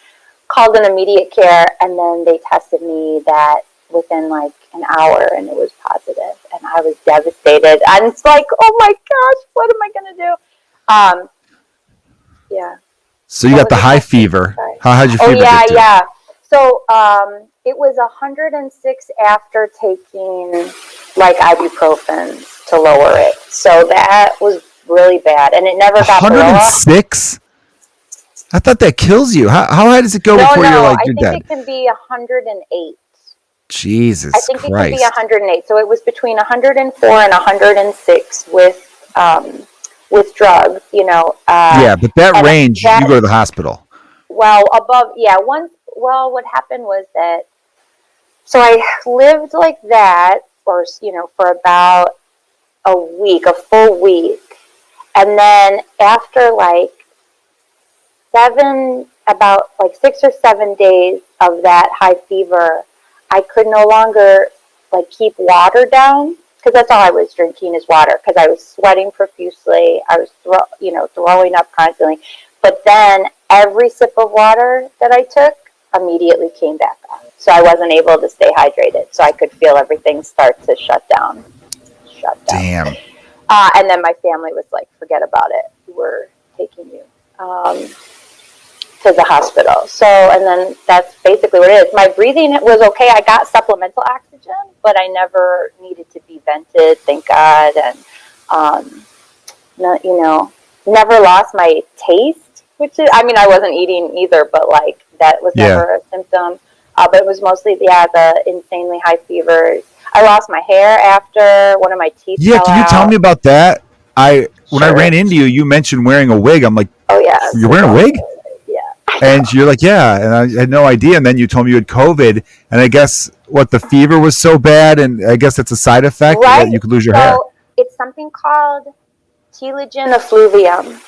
called an immediate care, and then they tested me that within like an hour, and it was positive, and I was devastated. And it's like, oh my gosh, what am I gonna do? Yeah. So you got the high fever. How'd your fever get to? Yeah. So it was 106 after taking like ibuprofen to lower it. So that was really bad, and it never got 106. I thought that kills you. How high does it go No, before no, you're think dead? it can be 108. I Jesus think it can be Christ. 108. So it was between 104 and 106 with drugs, Yeah, but that and range, you that go to the hospital. well above, yeah. What happened was that so I lived like that for about a full week, and then after like about like 6 or 7 days of that high fever, I could no longer like keep water down because that's all I was drinking is water because I was sweating profusely. I was throwing up constantly. But then every sip of water that I took immediately came back on. So I wasn't able to stay hydrated. So I could feel everything start to shut down. Damn. And then my family was like, forget about it. We're taking you to the hospital. So, and then that's basically what it is. My breathing was okay. I got supplemental oxygen, but I never needed to be vented, thank God. And, never lost my taste, I wasn't eating either, but like that was Yeah. never a symptom. But it was mostly, the insanely high fevers. I lost my hair after one of my teeth Yeah, fell can you tell out. me about that? When I Sure. ran into you, you mentioned wearing a wig. I'm like, Oh yeah. you're wearing a wig? Yeah. And you're like, yeah. And I had no idea. And then you told me you had COVID. And I guess the fever was so bad. And I guess it's a side effect that Right. you could lose your hair. So it's something called Telogen Effluvium.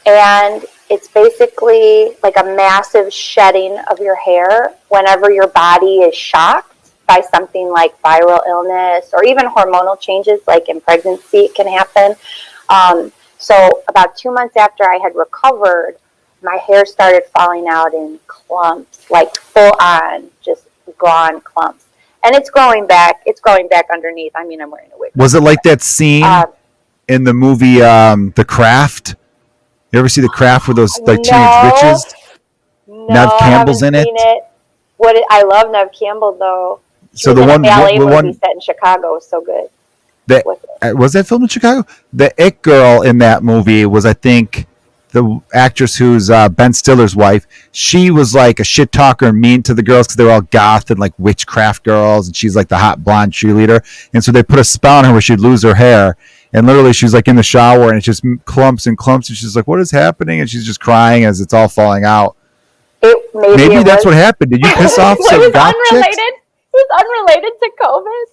And it's basically like a massive shedding of your hair whenever your body is shocked by something like viral illness or even hormonal changes, like in pregnancy, it can happen. So about 2 months after I had recovered, my hair started falling out in clumps, like full on, just gone clumps. And it's growing back. It's growing back underneath. I'm wearing a wig. Was it like that scene in the movie The Craft? You ever see The Craft with those like teenage No, witches? no, Nev I Campbell's haven't in seen it. it. I love Nev Campbell though. She So was the in a one, ballet the movie one set in Chicago. It was so good. that With it. was that filmed in Chicago. The it girl in that movie was, I think, the actress who's Ben Stiller's wife. She was like a shit talker and mean to the girls because they were all goth and like witchcraft girls, and she's like the hot blonde cheerleader. And so they put a spell on her where she'd lose her hair. And literally, she's like in the shower, and it's just clumps and clumps. And she's like, "What is happening?" And she's just crying as it's all falling out. Maybe that's what happened. Did you piss off It some was goth chicks? unrelated. It was unrelated to COVID.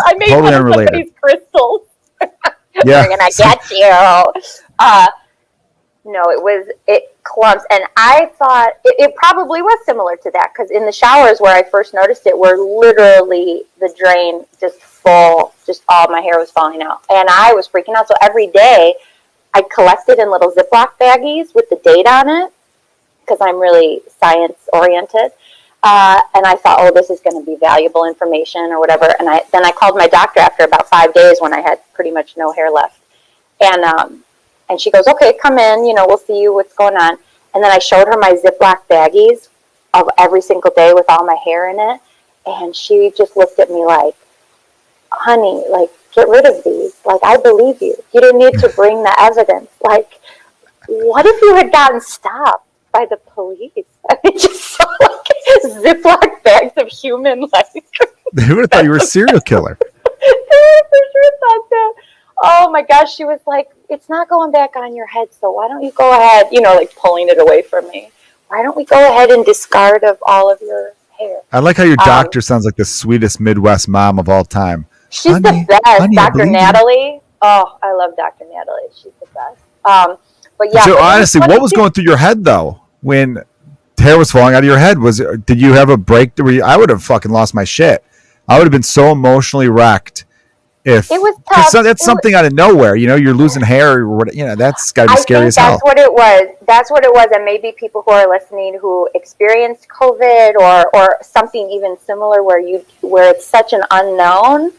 I made Totally fun of unrelated. somebody's crystals. Yeah. We're gonna get you. No, it clumps, and I thought it probably was similar to that because in the showers where I first noticed it, were literally the drain just full, just all my hair was falling out, and I was freaking out. So every day, I collected in little Ziploc baggies with the date on it because I'm really science oriented. And I thought, oh, this is going to be valuable information or whatever. And then I called my doctor after about 5 days when I had pretty much no hair left, and she goes, okay, come in, we'll see you, what's going on. And then I showed her my Ziploc baggies of every single day with all my hair in it. And she just looked at me like, honey, like, get rid of these. Like, I believe you. You didn't need to bring the evidence. Like, what if you had gotten stopped by the police? I mean, just so like Ziploc bags of human, like. Who would have thought you were a serial killer? I for sure thought that. Oh my gosh, she was like, it's not going back on your head, so why don't you go ahead, like pulling it away from me. Why don't we go ahead and discard of all of your hair? I like how your doctor sounds like the sweetest Midwest mom of all time. She's the best. Dr. Natalie. Oh, I love Dr. Natalie. She's the best. But yeah. So honestly, what was going through your head though when hair was falling out of your head? Did you have a break? I would have fucking lost my shit. I would have been so emotionally wrecked. If it was tough. That's something out of nowhere, you're losing hair, or what, that's got to be scary as hell. That's what it was. That's what it was, and maybe people who are listening who experienced COVID or something even similar, where it's such an unknown,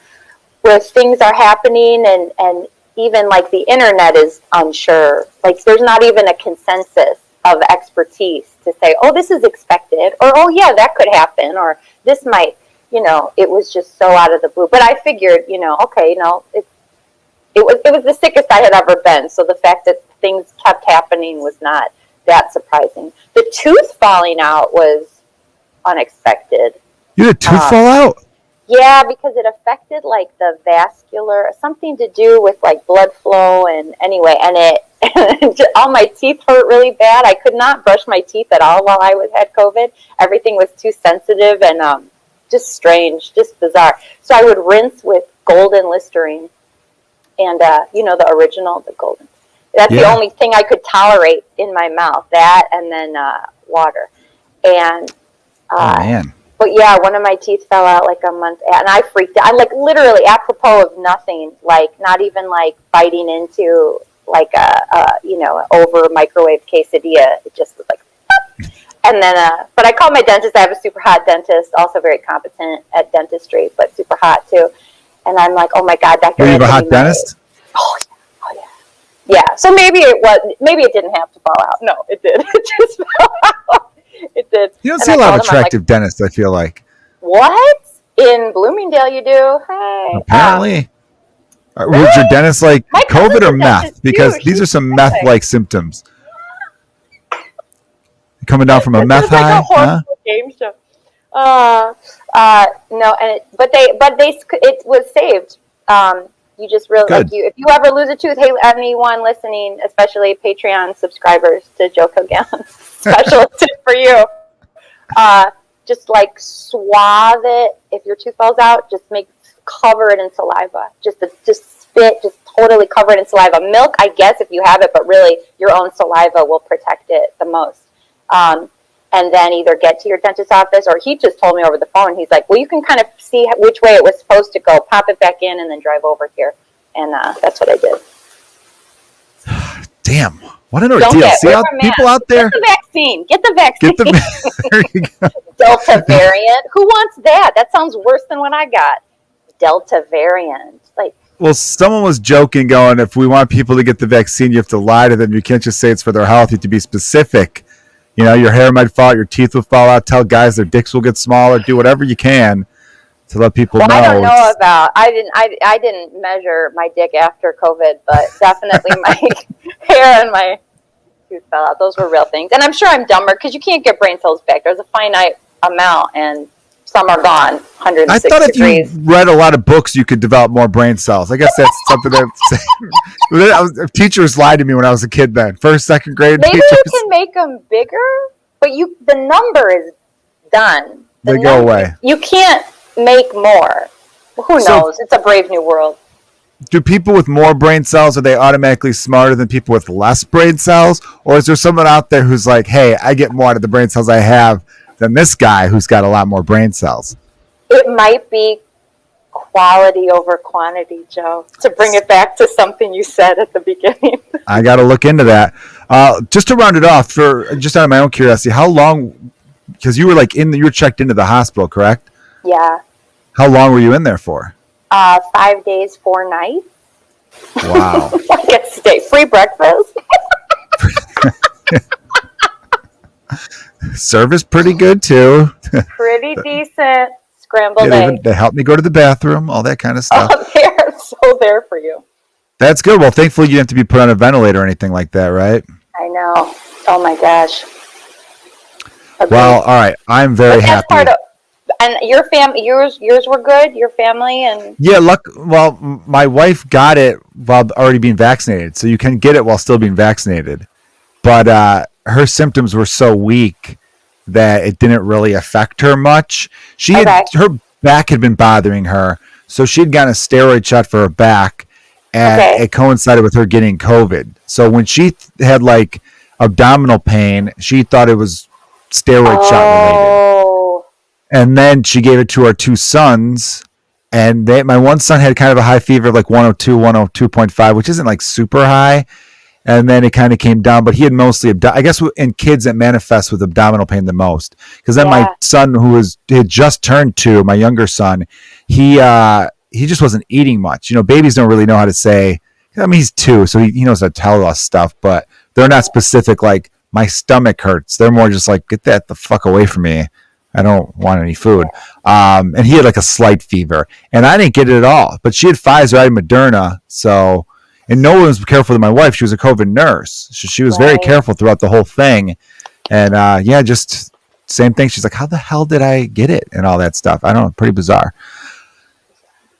where things are happening, and even like the internet is unsure. Like there's not even a consensus of expertise to say, oh, this is expected, or oh yeah, that could happen, or this might. It was just so out of the blue. But I figured, okay, it was the sickest I had ever been. So the fact that things kept happening was not that surprising. The tooth falling out was unexpected. You had a tooth fall out? Yeah, because it affected like the vascular, something to do with like blood flow, and anyway, and all my teeth hurt really bad. I could not brush my teeth at all while I had COVID. Everything was too sensitive and just strange, just bizarre. So I would rinse with golden Listerine, and the original, the golden. That's the only thing I could tolerate in my mouth. That and then water, and oh man. But yeah, one of my teeth fell out like a month, and I freaked out. I'm like literally apropos of nothing, like not even like biting into like a over microwave quesadilla. It just was like, and then but I called my dentist. I have a super hot dentist, also very competent at dentistry, but super hot too. And I'm like, oh my god, Dr. You have a hot dentist? Oh yeah. So maybe it didn't have to fall out. No, it did. It just fell out. It did. You don't see a lot of attractive dentists, I feel like. What? In Bloomingdale you do? Hey. Apparently. Really? Was your dentist like My COVID or cousin's meth? dentist, Because too. these are She's some perfect. meth-like symptoms. Coming down from a meth Like high? a horrible game show. No, and it was saved. You just really Good. if you ever lose a tooth, hey, anyone listening, especially Patreon subscribers to Joe Kilgallon, special tip for you. Just like swathe it. If your tooth falls out, just cover it in saliva. Just spit, just totally cover it in saliva. Milk, I guess, if you have it, but really your own saliva will protect it the most. And then either get to your dentist's office, or he just told me over the phone, he's like, well, you can kind of see which way it was supposed to go, pop it back in, and then drive over here. And that's what I did. Damn. What an ordeal. See how people out there? Get the vaccine. Get the vaccine. There you go. Delta variant. Who wants that? That sounds worse than what I got. Delta variant. Like, Well, someone was joking, going, if we want people to get the vaccine, you have to lie to them. You can't just say it's for their health. You have to be specific. You know, your hair might fall out, your teeth will fall out. Tell guys their dicks will get smaller. Do whatever you can to let people know. I don't know about. I didn't measure my dick after COVID, but definitely my hair and my tooth fell out. Those were real things, and I'm sure I'm dumber because you can't get brain cells back. There's a finite amount, and some are gone. 106 I thought degrees. if you read a lot of books, you could develop more brain cells. I guess that's something that teachers lied to me when I was a kid. Then first, second grade Maybe teachers, you can make them bigger, but the number is done. They go away. You can't make more. Who knows? It's a brave new world. Do people with more brain cells, are they automatically smarter than people with less brain cells? Or is there someone out there who's like, hey, I get more out of the brain cells I have than this guy who's got a lot more brain cells? It might be quality over quantity, Joe, to bring it back to something you said at the beginning. I got to look into that. Just to round it off, just out of my own curiosity, how long, because you were you were checked into the hospital, correct? Yeah. How long were you in there for? 5 days, 4 nights. Wow. I get to stay. Free breakfast. Service pretty good too. Pretty decent. Scrambled eggs. They helped me go to the bathroom, all that kind of stuff. Oh, they're so there for you. That's good. Well, thankfully you didn't have to be put on a ventilator or anything like that, right? I know. Oh my gosh. Agreed. Well, all right. I'm very happy. And your family, yours were good. Your family and yeah, well, my wife got it while already being vaccinated, so you can get it while still being vaccinated. But her symptoms were so weak that it didn't really affect her much. Her back had been bothering her, so she'd gotten a steroid shot for her back, and it coincided with her getting COVID. So when she had abdominal pain, she thought it was steroid shot related. And then she gave it to our 2 sons, and my one son had kind of a high fever, 102, 102.5, which isn't super high. And then it kind of came down, but he had mostly, I guess in kids it manifests with abdominal pain the most. Because then my son, had just turned 2, my younger son, he just wasn't eating much. You know, babies don't really know how to say, I mean, he's 2, so he knows how to tell us stuff, but they're not specific, my stomach hurts. They're more just get that the fuck away from me. I don't want any food. And he had a slight fever, and I didn't get it at all. But she had Pfizer, I had Moderna, so And no one was careful with my wife. She was a COVID nurse. So she was very careful throughout the whole thing. And just same thing. She's like, how the hell did I get it? And all that stuff. I don't know. Pretty bizarre.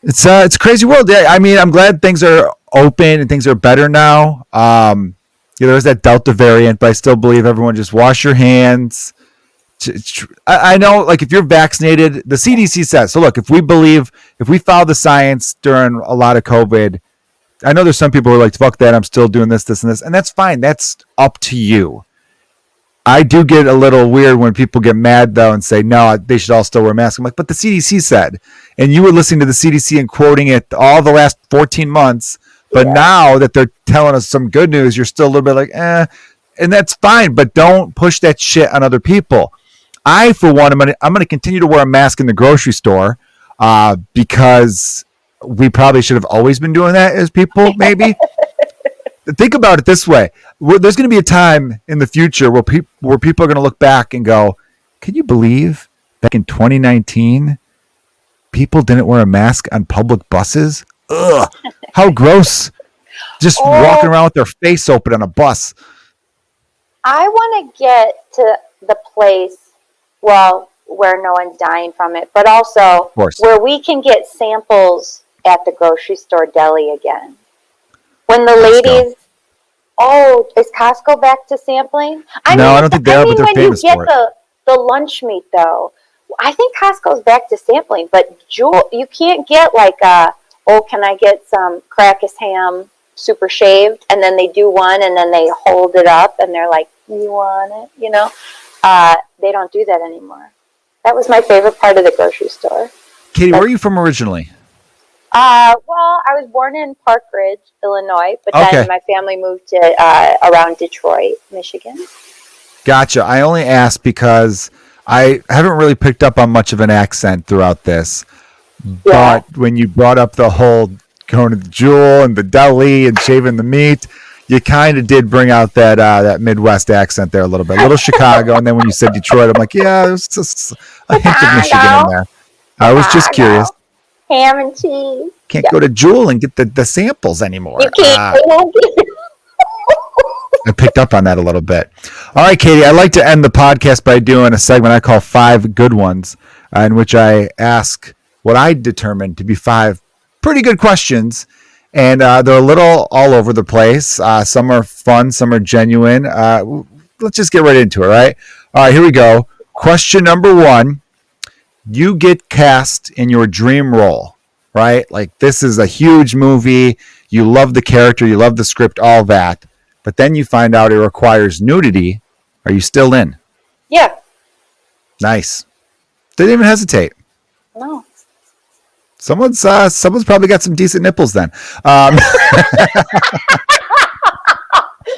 It's a crazy world. Yeah, I mean, I'm glad things are open and things are better now. There's that Delta variant, but I still believe everyone just wash your hands. I know, like, if you're vaccinated, the CDC says, so look, if we follow the science during a lot of COVID, I know there's some people who are like, fuck that, I'm still doing this, and this, and that's fine. That's up to you. I do get a little weird when people get mad, though, and say, no, they should all still wear masks. I'm like, but the CDC said. And you were listening to the CDC and quoting it all the last 14 months. But now that they're telling us some good news, you're still a little bit like, and that's fine. But don't push that shit on other people. I, for one, I'm gonna continue to wear a mask in the grocery store because we probably should have always been doing that as people, maybe. Think about it this way. There's going to be a time in the future where people are going to look back and go, can you believe back in 2019, people didn't wear a mask on public buses? Ugh, how gross. Just walking around with their face open on a bus. I want to get to the place, where no one's dying from it, but also where we can get samples at the grocery store deli again. When the ladies, is Costco back to sampling? I don't think they are, but they're famous for it. The lunch meat, though, I think Costco's back to sampling, but you can't get like can I get some Crackus ham super shaved? And then they do one, and then they hold it up, and they're like, you want it? They don't do that anymore. That was my favorite part of the grocery store. Katie, where are you from originally? I was born in Park Ridge, Illinois, but then my family moved to around Detroit, Michigan. Gotcha. I only asked because I haven't really picked up on much of an accent throughout this. Yeah. But when you brought up the whole going to the Jewel and the deli and shaving the meat, you kind of did bring out that Midwest accent there a little bit. A little Chicago, and then when you said Detroit, I'm like, yeah, there's just a hint of Michigan in there. I was just curious. Ham and cheese. Can't go to Jewel and get the samples anymore. You can't. I picked up on that a little bit. All right, Katie, I like to end the podcast by doing a segment I call 5 Good Ones, in which I ask what I determined to be 5 pretty good questions. And they're a little all over the place. Some are fun, some are genuine. Let's just get right into it, right? All right, here we go. Question number 1. You get cast in your dream role, right? Like, this is a huge movie. You love the character. You love the script, all that. But then you find out it requires nudity. Are you still in? Yeah. Nice. Didn't even hesitate. No. Someone's probably got some decent nipples then.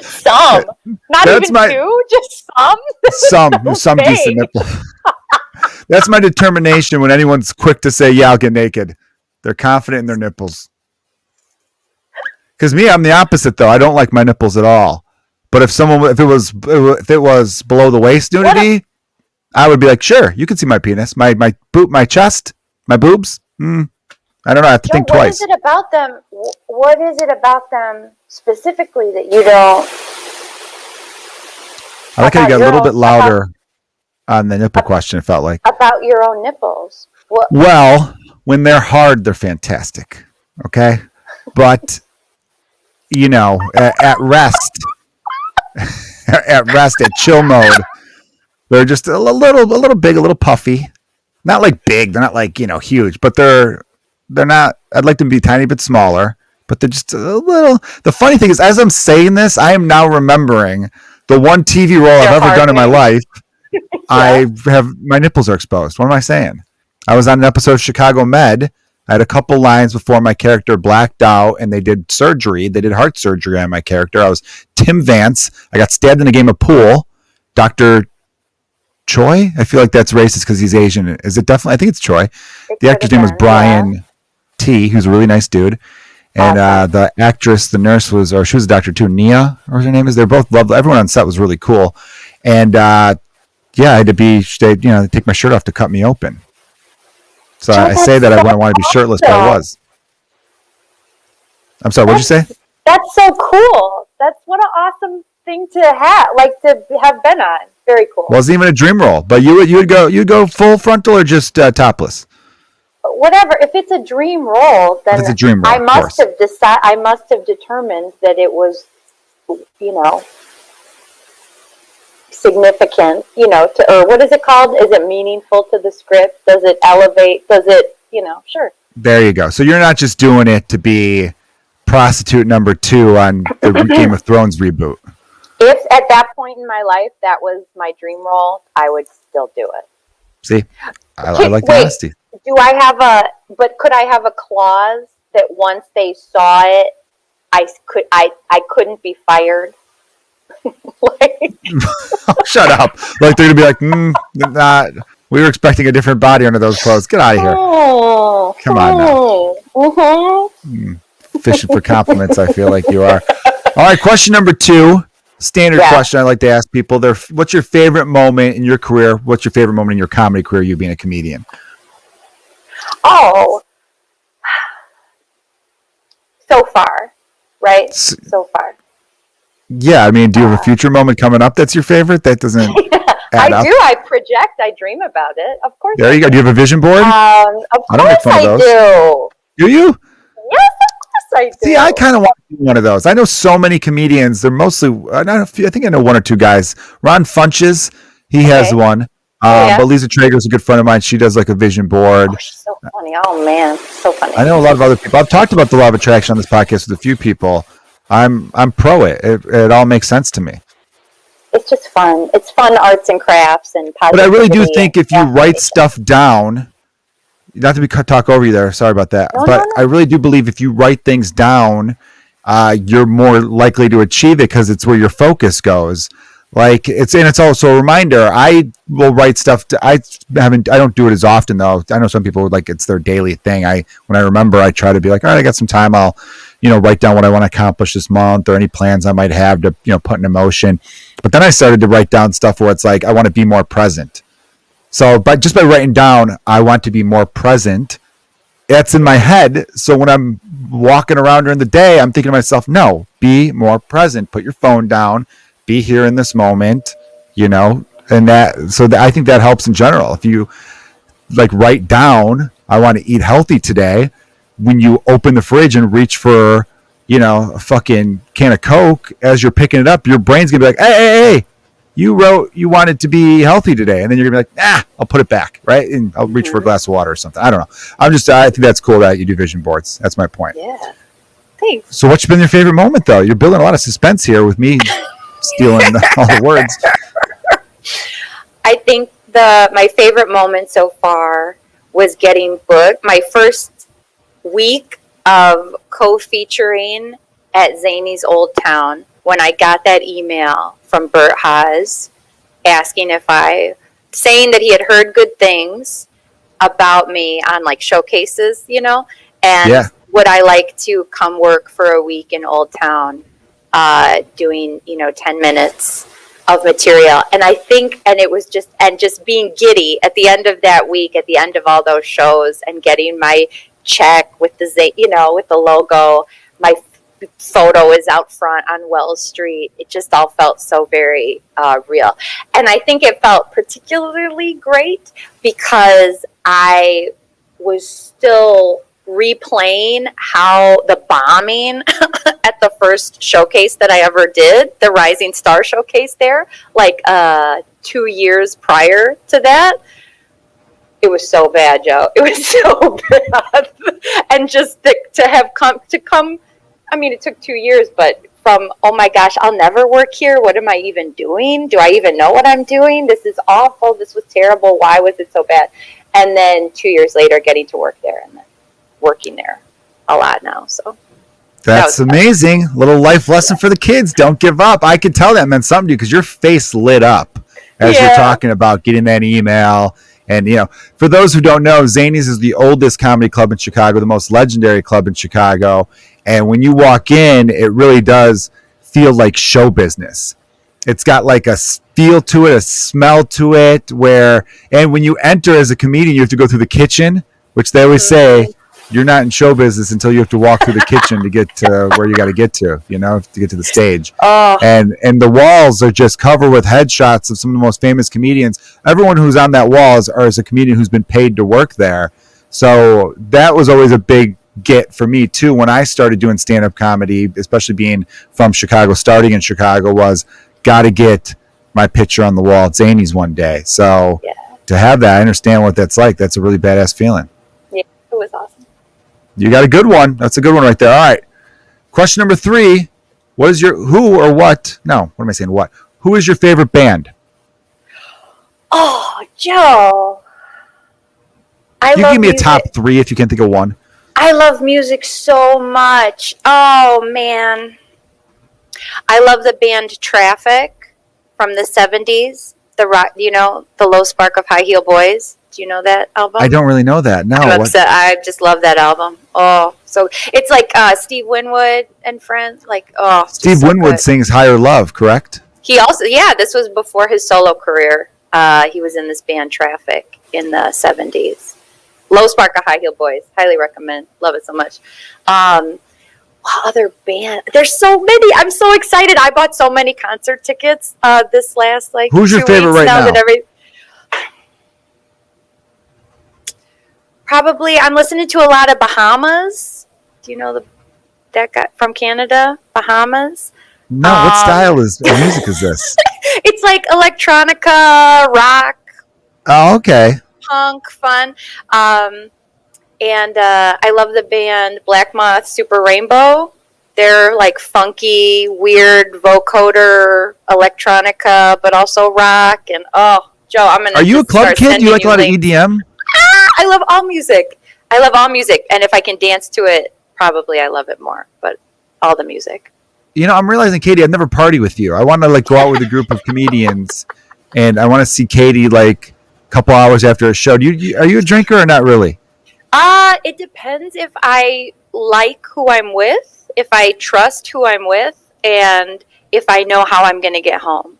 Some. Not even 2, just some. Some decent nipples. That's my determination when anyone's quick to say, yeah, I'll get naked. They're confident in their nipples. Because me, I'm the opposite, though. I don't like my nipples at all. But if it was below the waist nudity, I would be like, sure, you can see my penis, my chest, my boobs. I don't know. I have to think twice. What is it about them specifically that you don't? I like how you got a little bit louder on the nipple question. It felt like about your own nipples. What? Well, when they're hard, they're fantastic. Okay, but at rest, at chill mode, they're just a little big, a little puffy. Not like big. They're not like huge, but they're not. I'd like them to be a tiny bit smaller, but they're just a little. The funny thing is, as I'm saying this, I am now remembering the one TV role I've ever done in my life. Yeah. My nipples are exposed. What am I saying? I was on an episode of Chicago Med. I had a couple lines before my character blacked out, and they did surgery. They did heart surgery on my character. I was Tim Vance. I got stabbed in a game of pool. Dr. Choi? I feel like that's racist because he's Asian. Is it definitely? I think it's Choi. The actor's name was Brian T. He was a really nice dude. And the actress, the nurse she was a doctor too, Nia, or her name is. They're both lovely. Everyone on set was really cool. And I had to take my shirt off to cut me open. So I say that I want to be shirtless, but I was. I'm sorry, what'd you say? That's so cool. That's what an awesome thing to have been on. Very cool. Wasn't even a dream role, but you'd go full frontal or just topless. Whatever. If it's a dream role, then it's a dream role, I must have decided. I must have determined that it was, significant. Or what is it called? Is it meaningful to the script? Does it elevate? Does it? Sure. There you go. So you're not just doing it to be prostitute number 2 on the Game of Thrones reboot. If at that point in my life that was my dream role, I would still do it. See, I like the honesty. Could I have a clause that once they saw it, I couldn't be fired? Shut up. Like they're going to be like, we were expecting a different body under those clothes. Get out of here. Come on now. Mm-hmm. Fishing for compliments, I feel like you are. All right, question number 2. Standard question I like to ask people. What's your favorite moment in your career? What's your favorite moment in your comedy career, you being a comedian? Oh. So far, right? So far. Yeah, I mean, do you have a future moment coming up that's your favorite? That doesn't add up. I do. I project. I dream about it. Of course. There you go. Do you have a vision board? Of course I do. Do you? Yes, of course I do. See, I kind of want to do one of those. I know so many comedians. They're mostly, I think I know 1 or 2 guys. Ron Funches, he has one. But Lisa Traeger's a good friend of mine. She does like a vision board. Oh, she's so funny. Oh, man. So funny. I know a lot of other people. I've talked about the law of attraction on this podcast with a few people. I'm pro it. It all makes sense to me. It's just fun. It's fun arts and crafts and positivity. But I really do think if you write stuff down, not to talk over you there, sorry about that. No. I really do believe if you write things down, you're more likely to achieve it because it's where your focus goes. It's also a reminder. I will write stuff. I don't do it as often though. I know some people it's their daily thing. When I remember, I try to be like, all right, I got some time. I'll, write down what I want to accomplish this month or any plans I might have to, put in motion. But then I started to write down stuff where it's like, I want to be more present. So, just by writing down, I want to be more present. That's in my head. So when I'm walking around during the day, I'm thinking to myself, no, be more present. Put your phone down. Be here in this moment, and I think that helps in general. If you write down, I want to eat healthy today. When you open the fridge and reach for, a fucking can of Coke, as you're picking it up, your brain's gonna be like, hey, you wrote you wanted to be healthy today, and then you're gonna be like, I'll put it back, right? And I'll reach for a glass of water or something. I don't know. I think that's cool that you do vision boards. That's my point. Yeah. Thanks. So what's been your favorite moment though? You're building a lot of suspense here with me stealing all the words. I think my favorite moment so far was getting booked. My first week of co-featuring at Zany's Old Town, when I got that email from Bert Haas asking saying that he had heard good things about me on showcases, and would I like to come work for a week in Old Town, doing 10 minutes of material. And I think, and it was just being giddy at the end of that week, at the end of all those shows, and getting my check with with the logo. My photo is out front on Wells Street. It just all felt so very real. And I think it felt particularly great because I was still replaying how the bombing at the first showcase that I ever did, the Rising Star showcase there, 2 years prior to that. It was so bad, Joe. It was so bad. And just to have come, I mean, it took 2 years, but from, oh my gosh, I'll never work here. What am I even doing? Do I even know what I'm doing? This is awful. This was terrible. Why was it so bad? And then 2 years later, getting to work there and then working there a lot now. So that's amazing. Little life lesson for the kids. Don't give up. I could tell that meant something to you because your face lit up as you're talking about getting that email. And, for those who don't know, Zany's is the oldest comedy club in Chicago, the most legendary club in Chicago. And when you walk in, it really does feel like show business. It's got a feel to it, a smell to it, and when you enter as a comedian, you have to go through the kitchen, which they always say, you're not in show business until you have to walk through the kitchen to get to where you got to get to, to get to the stage. Oh, And the walls are just covered with headshots of some of the most famous comedians. Everyone who's on that wall is a comedian who's been paid to work there. So that was always a big get for me too when I started doing stand-up comedy, especially being from Chicago, starting in Chicago, was got to get my picture on the wall at Zany's one day. So yeah. to have that, I understand what that's like. That's a really badass feeling. Yeah, it was awesome. You got a good one. That's a good one right there. All right. Question number 3. What is your who or what? No, what am I saying? What? Who is your favorite band? Oh, Joe. You can give me a top 3 if you can think of one. I love music so much. Oh, man. I love the band Traffic from the 70s. The rock, the Low Spark of High Heel Boys. Do you know that album? I don't really know that. No. I'm upset. I just love that album. Oh, so it's like Steve Winwood and friends. Like, Steve Winwood sings Higher Love, correct? He also, this was before his solo career. He was in this band Traffic in the 70s. Low Spark of High Heel Boys. Highly recommend. Love it so much. What other band? There's so many. I'm so excited. I bought so many concert tickets this last Who's your favorite right now? Probably, I'm listening to a lot of Bahamas. Do you know that guy from Canada? Bahamas? No, what style of music is this? It's like electronica, rock. Oh, okay. Punk, fun. And I love the band Black Moth Super Rainbow. They're like funky, weird vocoder, electronica, but also rock. And Joe, I'm gonna. Are you a club kid? Do you like a lot of EDM? I love all music. And if I can dance to it, probably I love it more. But all the music. I'm realizing, Katie, I've never partied with you. I want to go out with a group of comedians, and I want to see Katie a couple hours after a show. Are you a drinker or not really? It depends if I like who I'm with, if I trust who I'm with, and if I know how I'm going to get home.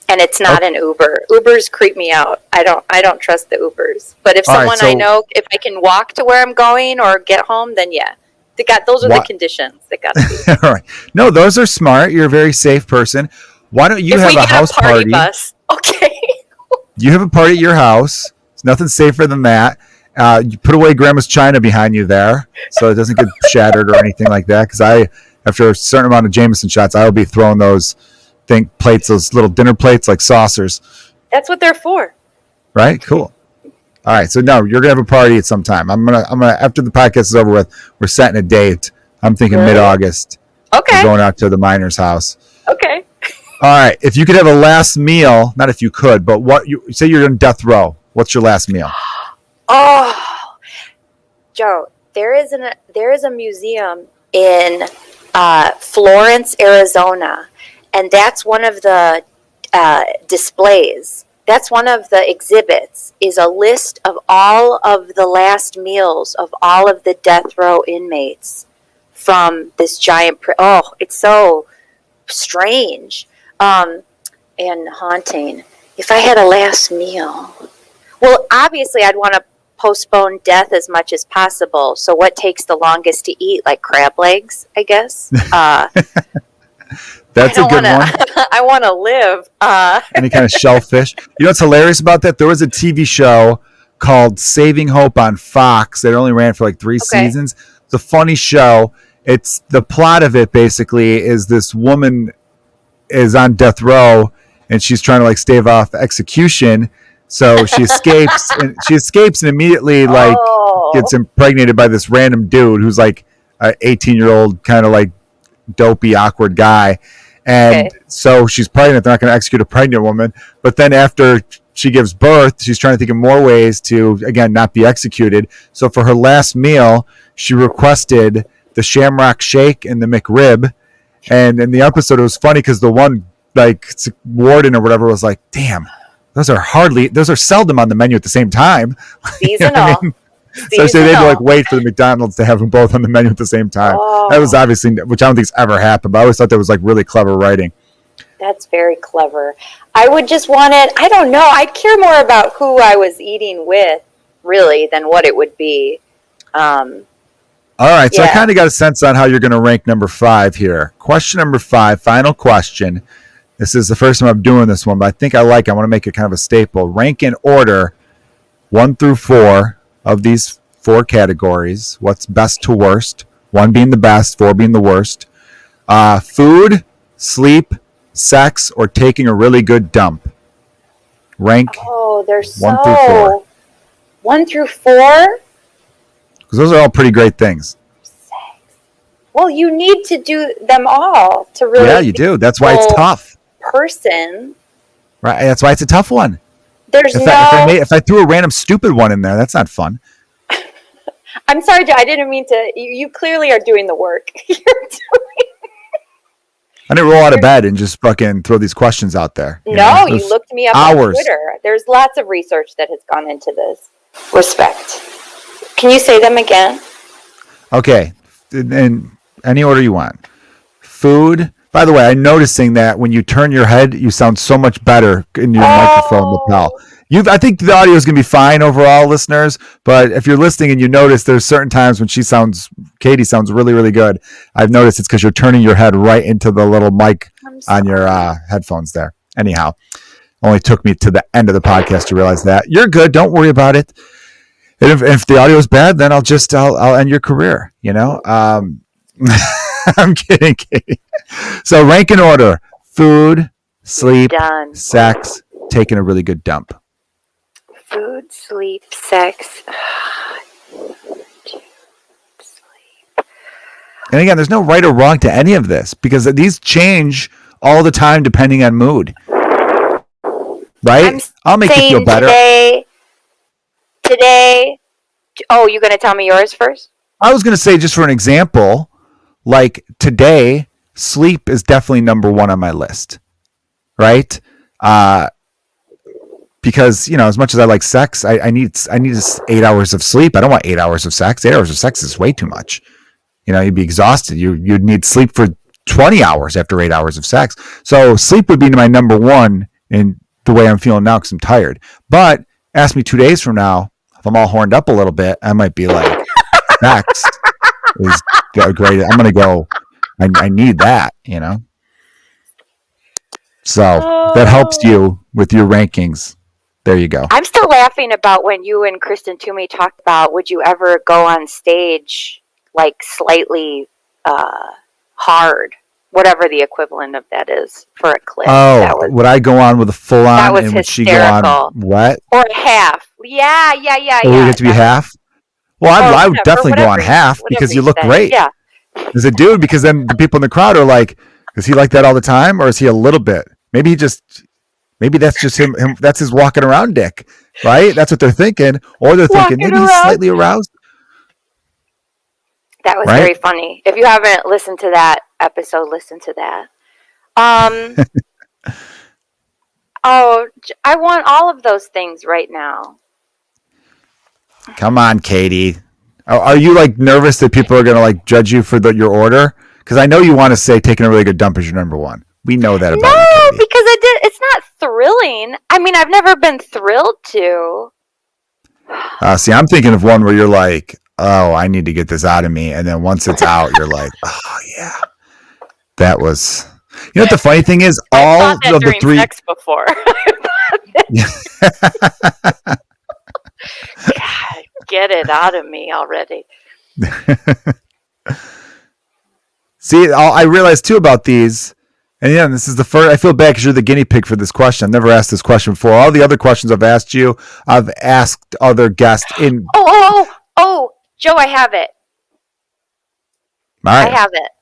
And it's not an Uber. Ubers creep me out. I don't trust the Ubers. But if someone I know, if I can walk to where I'm going or get home, then yeah. Those are the conditions that got to be. All right. No, those are smart. You're a very safe person. Why don't you have a house party? Bus. Okay. You have a party at your house. There's nothing safer than that. You put away Grandma's china behind you there so it doesn't get shattered or anything like that. Because after a certain amount of Jameson shots, I will be throwing those plates, those little dinner plates like saucers. That's what they're for. Right? Cool. All right. So no, you're gonna have a party at some time. I'm gonna after the podcast is over with, we're setting a date. I'm thinking mid-August. Okay. We're going out to the miner's house. Okay. All right. If you could have a last meal, not if you could, but what you say you're in death row. What's your last meal? Oh, Joe, there is a museum in Florence, Arizona, and that's one of the displays. That's one of the exhibits, is a list of all of the last meals of all of the death row inmates from this giant it's so strange and haunting. If I had a last meal, well, obviously I'd want to postpone death as much as possible. So what takes the longest to eat? Like crab legs, I guess. That's a good one. I want to live. Any kind of shellfish. You know what's hilarious about that? There was a TV show called Saving Hope on Fox that only ran for 3 seasons. It's a funny show. It's the plot of it basically is this woman is on death row and she's trying to stave off execution. So she escapes and immediately gets impregnated by this random dude who's an 18-year-old kind of dopey, awkward guy. And so she's pregnant. They're not going to execute a pregnant woman. But then after she gives birth, she's trying to think of more ways to, again, not be executed. So for her last meal, she requested the Shamrock Shake and the McRib. And in the episode, it was funny because the one warden or whatever was like, damn, those are seldom on the menu at the same time. Seasonal. So they had to wait for the McDonald's to have them both on the menu at the same time. That was obviously, which I don't think's ever happened, but I always thought that was really clever writing. That's very clever. I would just want it, I don't know, I'd care more about who I was eating with, really, than what it would be. All right, so I Yeah. kind of got a sense on how you're going to rank number 5 here. Question number 5, final question. This is the first time I'm doing this one, but I think I want to make it kind of a staple. Rank in order 1 through 4 of these 4 categories. What's best to worst? 1 being the best, 4 being the worst. Food, sleep, sex, or taking a really good dump. Rank Oh, there's 1 through 4. 1 through 4? Because those are all pretty great things. Well, you need to do them all to really Yeah, you do. That's why it's tough. Person. Right. That's why it's a tough one. There's If I threw a random stupid one in there, that's not fun. I'm sorry, Joe, I didn't mean to. You clearly are doing the work. I didn't roll out of bed and just fucking throw these questions out there. No, you looked me up on hours. Twitter. There's lots of research that has gone into this. Respect. Can you say them again? Okay. In any order you want. Food. By the way, I'm noticing that when you turn your head, you sound so much better in your microphone lapel. I think the audio is going to be fine overall, listeners. But if you're listening and you notice there's certain times when Katie sounds really, really good. I've noticed it's because you're turning your head right into the little mic on your headphones there. Anyhow, only took me to the end of the podcast to realize that. You're good. Don't worry about it. And if the audio is bad, then I'll end your career. I'm kidding, Katie. So rank in order: food, sleep, sex, taking a really good dump. Food, sleep, sex. Sleep. And again, there's no right or wrong to any of this because these change all the time depending on mood. Right? I'll make you feel better. Today. Oh, you're going to tell me yours first? I was going to say, just for an example, like today, sleep is definitely number 1 on my list. Right? Because, as much as I like sex, I need 8 hours of sleep. I don't want 8 hours of sex. 8 hours of sex is way too much. You'd be exhausted. You'd need sleep for 20 hours after 8 hours of sex. So sleep would be my number 1 in the way I'm feeling now because I'm tired. But ask me 2 days from now, if I'm all horned up a little bit, I might be like, sex is great. I'm going to go, I need that, So that helps you with your rankings. There you go. I'm still laughing about when you and Kristen Toomey talked about, would you ever go on stage like slightly hard, whatever the equivalent of that is for a clip. Would I go on with a full on? That was and hysterical. Would she go on what? Or half. Yeah. Would it have to be half? Well, I would definitely go on half because you look great. Yeah. As a dude, because then the people in the crowd are like, is he like that all the time, or is he a little bit? Maybe that's just him. That's his walking around dick, right? That's what they're thinking, or they're thinking maybe he's slightly aroused. That was very funny. If you haven't listened to that episode, listen to that. I want all of those things right now. Come on, Katie. Are you like nervous that people are going to like judge you for your order? Because I know you want to say taking a really good dump is your number 1. We know that about you, Katie. Because it's not thrilling. I mean, I've never been thrilled to. See, I'm thinking of one where you're like, oh, I need to get this out of me. And then once it's out, you're like, oh, yeah. That was... You know what the funny thing is? All of the 3... sex before. God, get it out of me already. See, I realized too about these, and yeah, this is the first. I feel bad because you're the guinea pig for this question. I've never asked this question before. All the other questions I've asked you, I've asked other guests in. Oh, Joe, I have it. All right. I have it.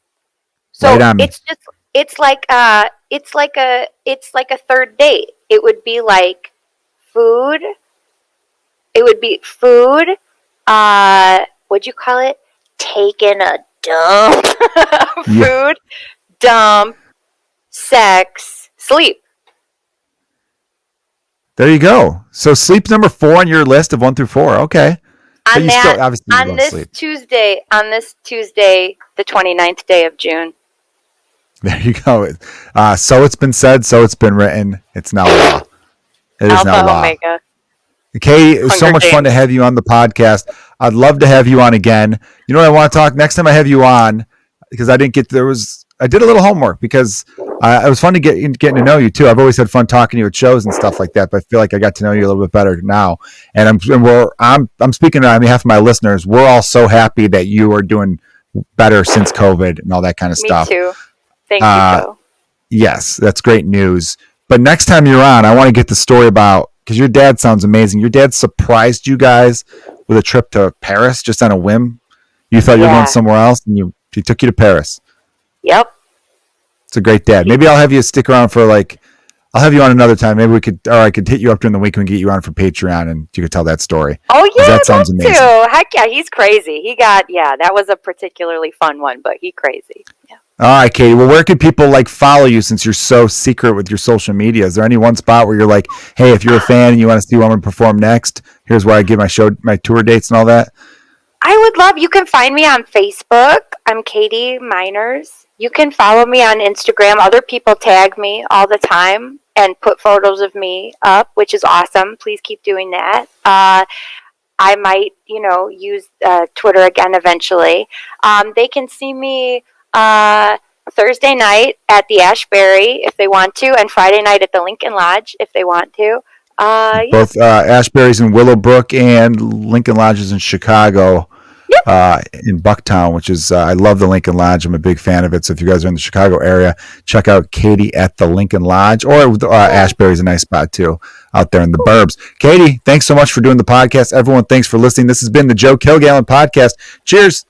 So it's like a third date. It would be like food. It would be food. What'd you call it? Taking a dump. Food, dump, sex, sleep. There you go. So sleep number 4 on your list of 1 through 4. Okay. On this Tuesday, the 29th day of June. There you go. So it's been said, so it's been written. It's now law. It is now law. Omega. Katie, it's so Hunger much fun to Games. have you on the podcast. I'd love to have you on again. You know what I want to talk next time I have you on, because I didn't get I did a little homework because it was fun to getting to know you too. I've always had fun talking to you at shows and stuff like that, but I feel like I got to know you a little bit better now. And I'm speaking on behalf of my listeners. We're all so happy that you are doing better since COVID and all that kind of Me stuff. too. Thank Uh, you, Joe. Yes, that's great news. But next time you're on, I want to get the story about, because your dad sounds amazing. Your dad surprised you guys with a trip to Paris just on a whim. You thought you were going Yeah. somewhere else, and he took you to Paris. Yep. It's a great dad. Maybe I'll have you stick around for I'll have you on another time. Maybe I could hit you up during the week and get you on for Patreon, and you could tell that story. Oh yeah, That sounds that amazing. too. Heck yeah, he's crazy. That was a particularly fun one, but he crazy. Yeah. All right, Katie. Well, where can people follow you since you're so secret with your social media? Is there any one spot where you're like, hey, if you're a fan and you want to see where I'm going to perform next, here's where I give my tour dates and all that? I would love, you can find me on Facebook. I'm Katie Miners. You can follow me on Instagram. Other people tag me all the time and put photos of me up, which is awesome. Please keep doing that. I might, use Twitter again eventually. They can see me Thursday night at the Ashbury if they want to, and Friday night at the Lincoln Lodge if they want to. Yeah. Both Ashbury's in Willowbrook and Lincoln Lodge is in Chicago. In Bucktown, which is I love the Lincoln Lodge. I'm a big fan of it. So if you guys are in the Chicago area, check out Katie at the Lincoln Lodge, or Ashbury's a nice spot too out there in the burbs. Katie, thanks so much for doing the podcast. Everyone, thanks for listening. This has been the Joe Kilgallon podcast. Cheers.